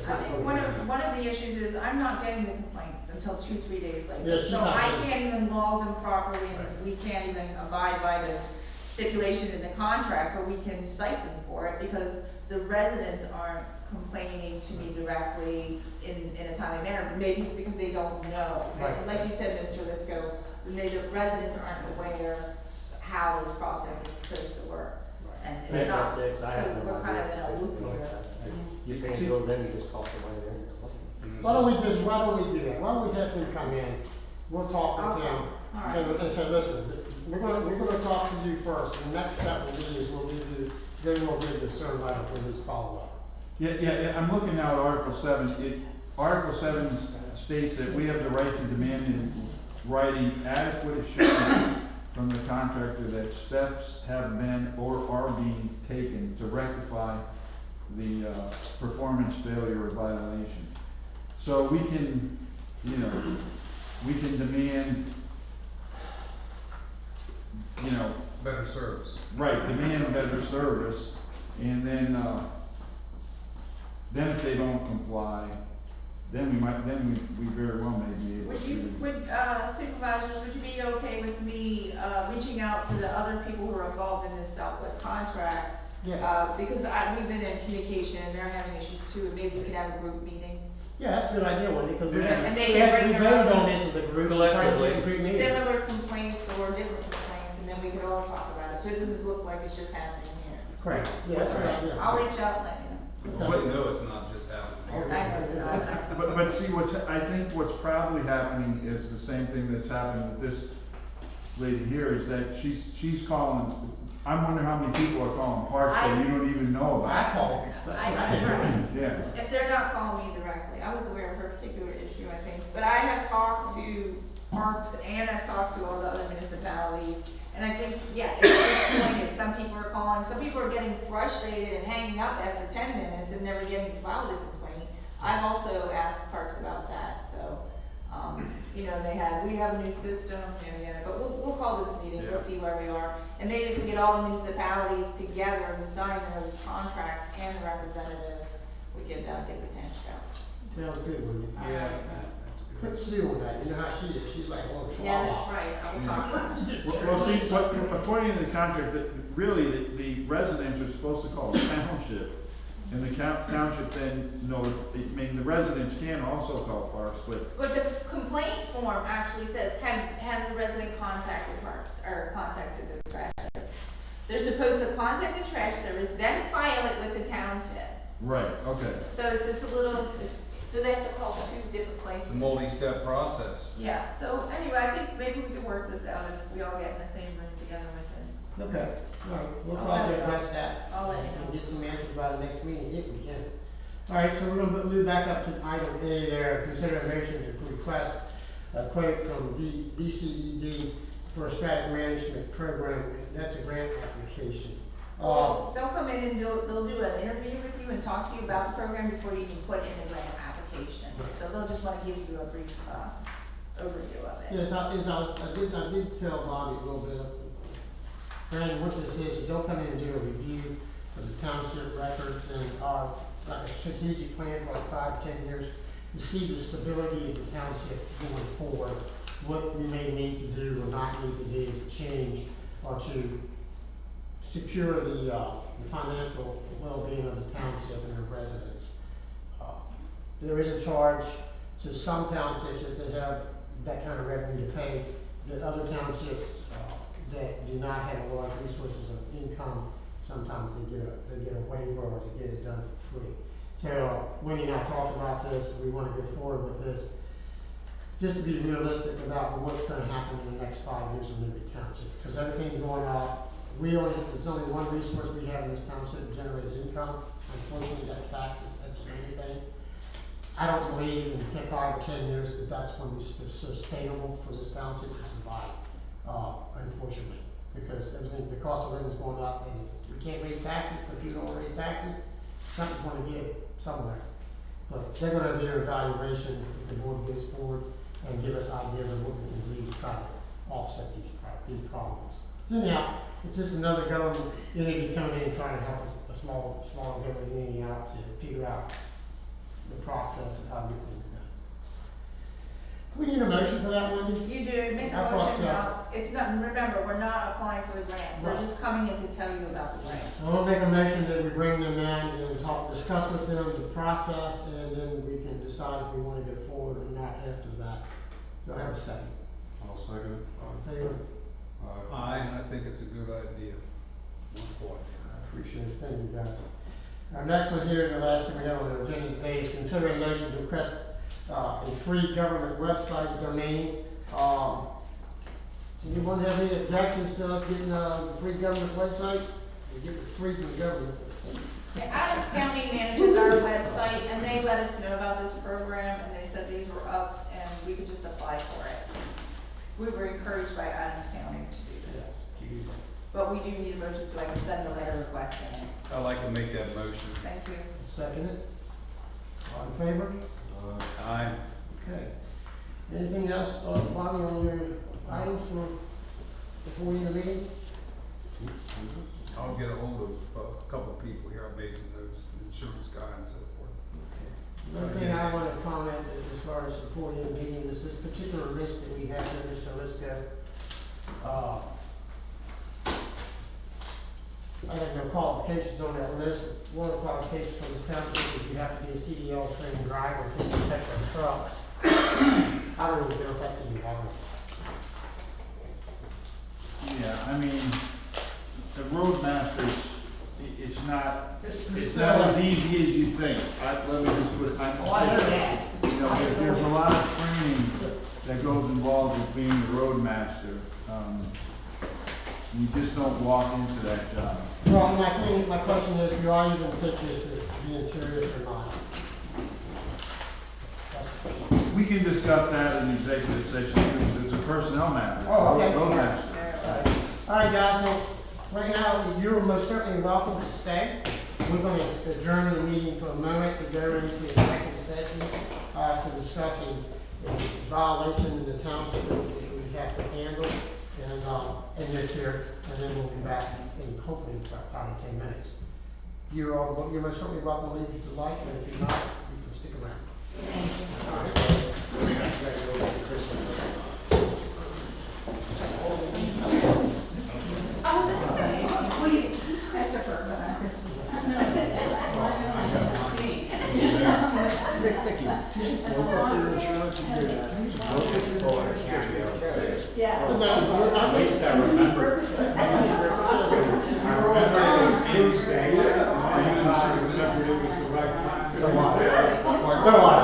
I think one of the issues is I'm not getting the complaints until 2-3 days Yeah, later. she's So not I getting can't even log them properly, and we can't even abide by the stipulation in the contract, but we can cite them for it because the residents aren't complaining to me directly in a timely manner. Maybe it's because they don't know. Right. Like you said, Mr. Lisco, the residents aren't aware how this process is supposed to work. And Yeah, it's not, that's it, 'cause I have so no we're kind of idea. in a loop here. You can't See- go, then you just call somebody there and complain. Why don't we do that? Why don't we have him come in, we'll talk with Okay. him, All right. and say, listen, we're gonna talk to you first, and the next step will be is we'll give you, then we'll give the CERN letter for his follow-up. Yeah, I'm looking now at Article 7. Article 7 states that we have the right to demand in writing adequate assurance from the contractor that steps have been or are being taken to rectify the performance failure or violation. So we can, we can demand, Better service. right, demand better service, and then if they don't comply, then we very well may be able to. Would supervisors, would you be okay with me, reaching out to the other people who are involved in this Southwest contract? Yeah, Because we've been in communication and they're having issues too, and maybe we could have a group meeting. yeah, that's a good idea, Wendy, because we Yeah. have, And they we can have, bring we their voted own on this as a group, Collectively. a group meeting. Similar complaints or different complaints, and then we could all talk about it, so it doesn't look like it's just happening here. Correct, yeah, that's a good idea. I'll reach out and let you know. But no, it's not just happening. I know it's not. But see, I think what's probably happening is the same thing that's happening with this lady here, is that she's calling, I'm wondering how many people are calling parts that you don't even know I about. call, that's what I I- did. Yeah, If they're not calling me directly, I was aware of her particular Parks, and I've talked to all the other municipalities. And I think, yeah, it's disappointing. Some people are calling, some people are getting frustrated and hanging up after 10 minutes and never getting to file the complaint. I've also asked Parks about that, so, you know, we have a new system, but we'll call this meeting, we'll see where we are. And maybe if we get all the municipalities together who sign those contracts and the representatives, we could get this hashed out. Sounds good, Wendy. Yeah, that's Put good. Sue on that, you know how she is, she's like a little Yeah, chihuahua. that's right, I will talk about it. Well, see, according to the contract, that really, the residents are supposed to call the township. And the township then, the residents can also call Parks, but But the complaint form actually says, has the resident contacted Parks, or contacted the trash service? They're supposed to contact the trash service, then file it with the township. right, okay. So it's a little, so they have to call two different It's places. a multi-step process. Yeah, so anyway, I think maybe we could work this out if we all get in the same room together with it. Okay, all right, we'll I'll try send to it out. address that. I'll let you know. And get some answers by the next meeting, if we can. All right, so we're gonna move back up to item A there, consider a motion to request a quote from DCED for a static management program. That's a grant application. They'll come in and they'll do an interview with you and talk to you about the program before you even put in the grant application. So they'll just wanna give you a brief, overview of it. Yes, I did tell Bobby a little bit of, Brandon, what this is they'll come in and do a review of the township records and, like a strategic plan for like 5 to 10 years to see the stability of the township going forward, what we may need to do or not need to do to change or to secure the financial well-being of the township and their residents. There is a charge to some townships if they have that kind of revenue to pay. The other townships that do not have large resources of income, sometimes they get a waiver or they get it done for free. So Wendy and I talked about this, we want to go forward with this, just to be realistic about what's going to happen in the next 5 years in Liberty Township, because everything's going up. There's only one resource we have in this township to generate income. Unfortunately, that's taxes, that's the main thing. I don't believe in 5 or 10 years that that's going to be sustainable for this township to survive, unfortunately, because everything, the cost of living is going up, and we can't raise taxes because people don't raise taxes. Something's going to give somewhere. But they're going to do an evaluation if the board goes forward and give us ideas of what we can do to try to offset these problems. So anyhow, it's just another government entity coming in and trying to help us, a small government entity out to figure out the process of how to get things done. Do we need a motion for that, Wendy? You do, make a I thought motion so. now. It's not, remember, we're not applying for the grant. We're Right. just coming in to tell you about the grant. I'll make a motion that we bring them in and discuss with them the process, and then we can decide if we want to go forward or not after that. Do I have a second? I'll second it. All in favor? I think it's a good idea. One point. I appreciate it, thank you guys. Our next one here, the last thing we have on the agenda today is consider a motion to request a free government website domain. Does anyone have any objections to us getting a free government website? We get it free from the government. Adams County manages our website, and they let us know about this program, and they said these were up, and we could just apply for it. We were encouraged by Adams County to do this. But we do need a motion, so I can send a letter requesting it. I'd like to make that motion. Thank you. Second it? All in favor? Aye. Okay. Anything else, Bobby, on your items for before we end the meeting? I'll get a hold of a couple of people here. I made some notes, the insurance guy and so forth. Another thing I want to comment as far as before we end the meeting is this particular list that we have here, Mr. Lisco. I have no qualifications on that list. One of the qualifications for this township is you have to be a CDL trained driver to protect our trucks. I don't even know if that's even wrong. Yeah, I mean, the roadmasters, it's not as easy as you think. Let me just put it, Oh, I know that. you know, there's a lot of training that goes involved with being the roadmaster. You just don't walk into that job. Well, my question is, do I even take this as being serious or not? That's the question. We can discuss that in executive session, because it's a personnel matters. Oh, okay. Road matters. All right, guys, so right now, you're most certainly welcome to stay. We're going to adjourn the meeting for a moment to go into executive session to discuss a violation in the township that we have to handle and this here, and then we'll be back in hopefully about 5 or 10 minutes. You're most certainly welcome to leave if you like, and if you're not, you can stick around. It's Christopher, but I'm Christine. Yeah. At least I remember. I remember it was Tuesday. I remember it was the right time. Done a lot.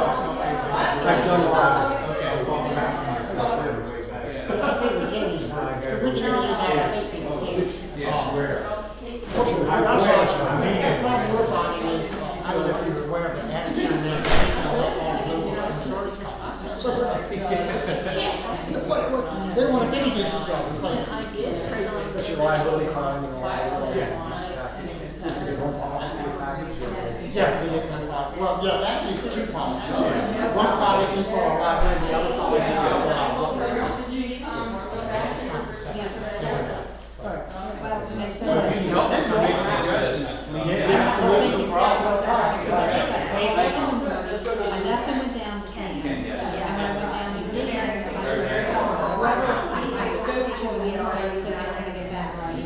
I've done a lot. I don't know if you're aware, but that is they don't want to finish this job. It's crazy. It's your liability crime and all that. Yeah, they just kind of, well, yeah, actually it's two policies. One policy for our liability, the other policy is for our I left and went down Kent. And when I went down to the Kent, I spoke to them and said they were gonna get back to me.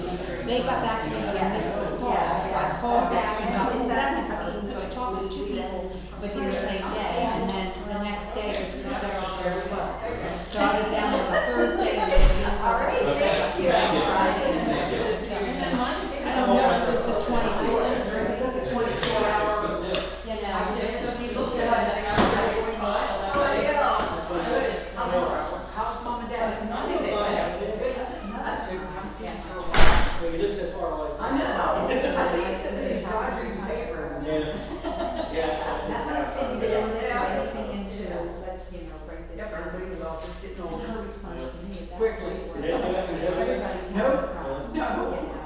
They got back to me, but I missed the call, so I called back about the second person, so I talked to 2 people within the same day, and then the next day it was the secretary's was. So I was down there Thursday, and then I don't know if it was the 24th or if it was the 24-hour, you know. So if you look at it, How's mom and dad? Well, you live so far away. I know. I see it sitting in his garage reading the paper. Yeah. Yeah, that's That must be anything into, let's, break this. Everybody's all just getting older. Her response to me at that Quickly. point. Everybody's having problems. No,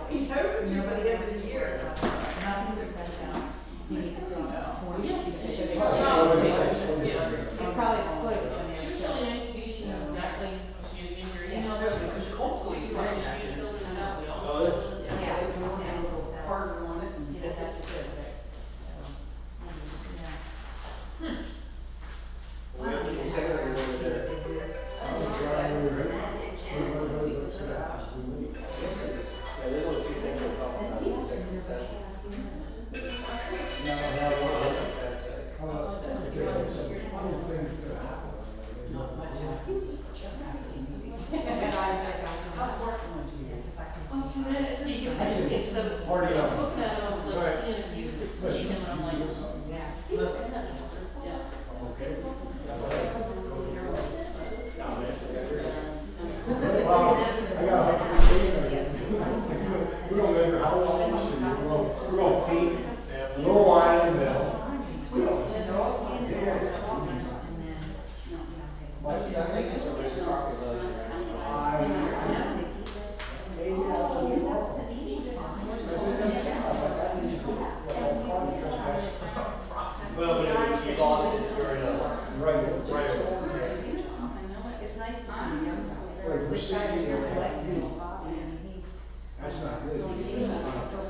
he's hoping to, but he this year. Nothing was said about, you need to fill this form. It probably exploded from there. She was really nice to meet you, exactly. You know, there's this cold school, you probably need to fill this out. We all fill this out. Yeah. Harder on it. You know, that's good. Yeah. You can see, because I was looking at it, I was like, seeing if you could see him, and I'm like, yeah. We don't remember how long this is. We're gonna paint, no lines and. Well, but you lost it during right. It's nice to see him. Wait, for 16 That's not good.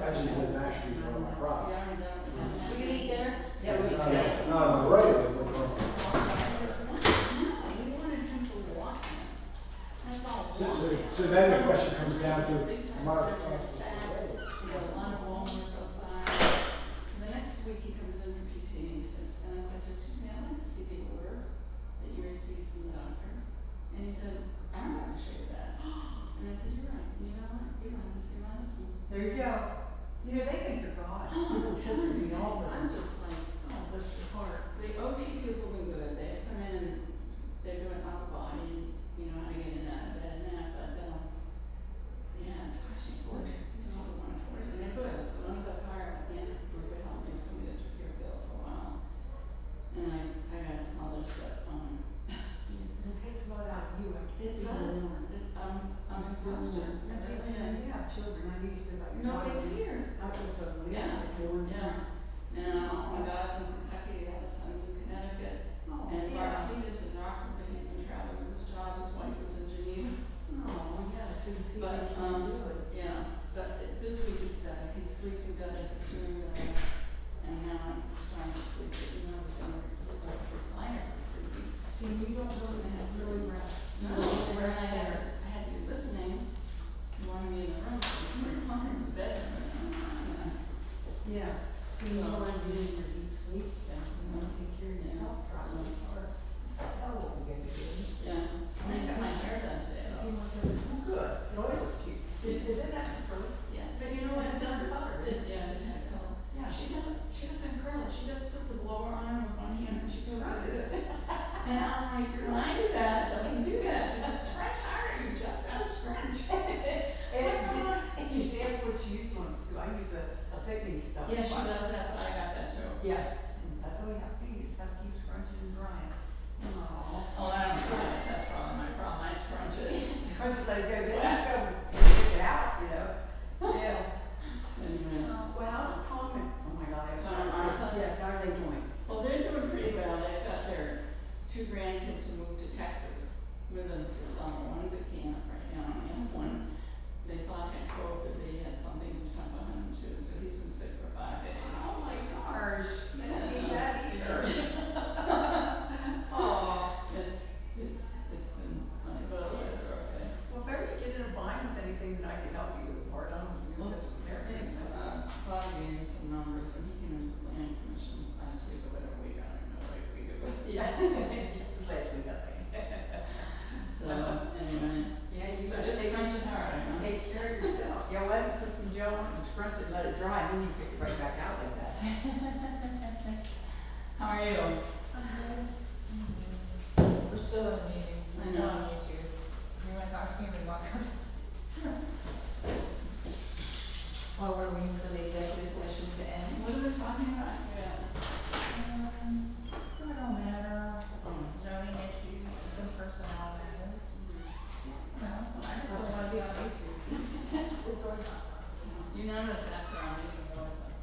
Actually, says actually on my crop. We can eat dinner? Yeah, we can. No, the right. That's all. So then the question comes down to, Mark. So the next week he comes in for PT and he says, and I said, excuse me, I'd like to see the order that you received from the doctor. And he said, I don't have to show you that. And I said, you're right. You know what? You don't have to see my husband. There you go. They think they're God. Pissing me off. I'm just like, oh, bless your heart. The OT people have been good. They've come in and they're doing upper body, how to get in and out of bed and that, but, yeah, it's a question for you. And I'm like, when I do that, it doesn't do that. She said, scrunch harder, you just gotta scrunch. And you should ask what she used on, because I use a fitting stuff. Yeah, she does that, but I got that too. Yeah, that's all you have to do, you just have to keep scrunching and drying. Oh, I don't scrunch, that's probably my problem, I scrunch it. Scrunch it, let it go, then just go, take it out, you know? Yeah. Anyway, Well, how's Common? Oh my God, Martha? yes, how are they doing? well, they're doing pretty well, they've got their 2 grandkids who moved to Texas with them for the summer, one's at camp right now, and one, they thought had COVID, they had something tough on him too, so he's been sick for 5 days. Oh my gosh, you don't need that either. Oh, It's been funny, but otherwise they're okay. well, if ever you get in a bind with anything that I can help you with, part on, Well, that's very thanks, Bob gave me some numbers when he came into the planning commission last week or whatever week, I don't know, like week ago. Yeah, it's last week, I think. So, anyway, Yeah, you so gotta just crunch it hard, huh? take care of yourself. Yeah, let it put some gel on it and scrunch it, and let it dry, and then you pick it right back out like that. How are you? We're still in a meeting, I we're still know. on YouTube. If you wanna talk to me, we want to. Well, we're waiting for the executive session to end. What are we talking about? Yeah. It don't matter, zoning issues, some personnel matters. No, I just don't wanna be on YouTube. This door's not locked. You notice after our meeting, we always like,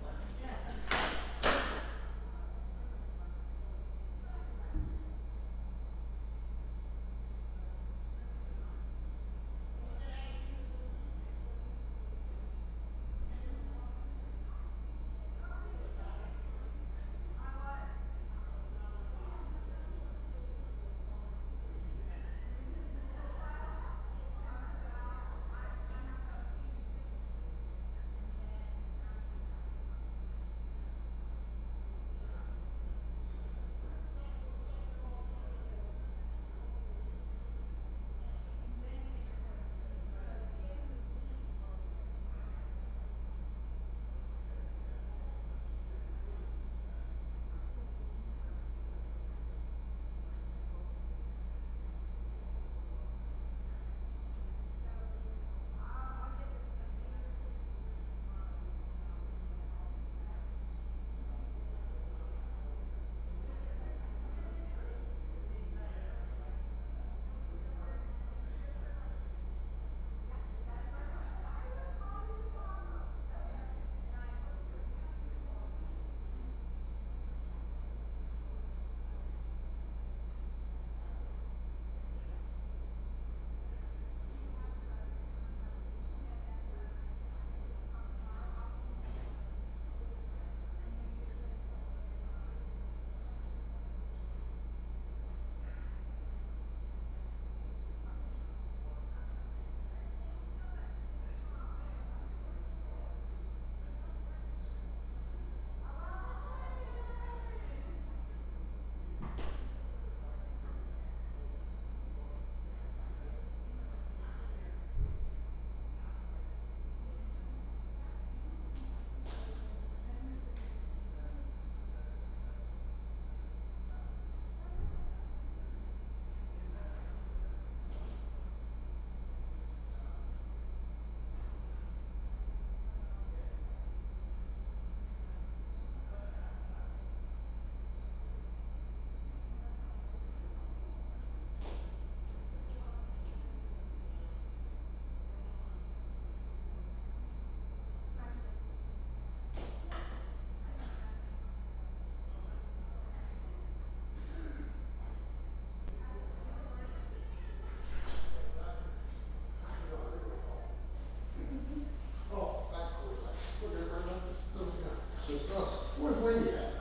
Where's Wendy at?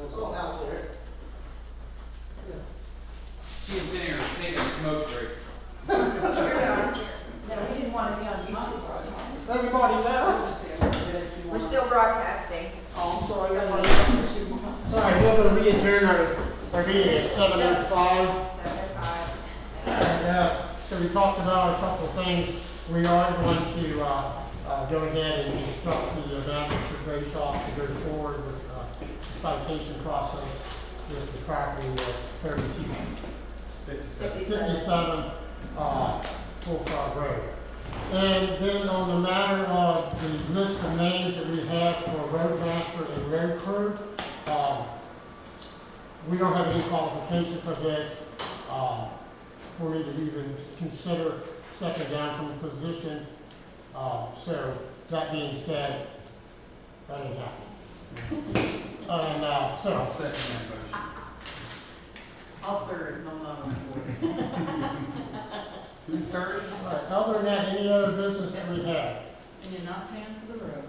It's all out there. She had dinner, taking a smoke break. No, we didn't wanna be on YouTube. Everybody left? We're still broadcasting. Oh, I'm sorry, everybody left. Sorry, we're gonna re-adjourn our meeting at 7:05. 7:05. And, so we talked about a couple of things. We are going to, go ahead and instruct the magistrate Graysoff to go forward with, the citation process. with the property at 57. 57, Bullfrog Road. And then on the matter of the list of names that we have for roadmaster and road crew, we don't have any qualification for this, for me to even consider stepping down from the position. So that being said, that ain't happening. And, so. I'll second that motion. I'll third, no, not on board. Who third? All right, other than that, any other business that we have? And you're not paying for the road.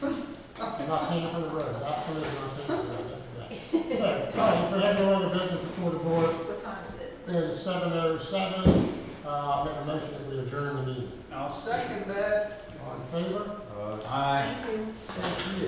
We're not paying for the road, absolutely not paying for the road, that's right. So, all right, if we have no other business before the board, What time is it? it is 7:07, I'll make a motion that we adjourn the meeting. I'll second that. All in favor? Aye. Thank you. Thank you.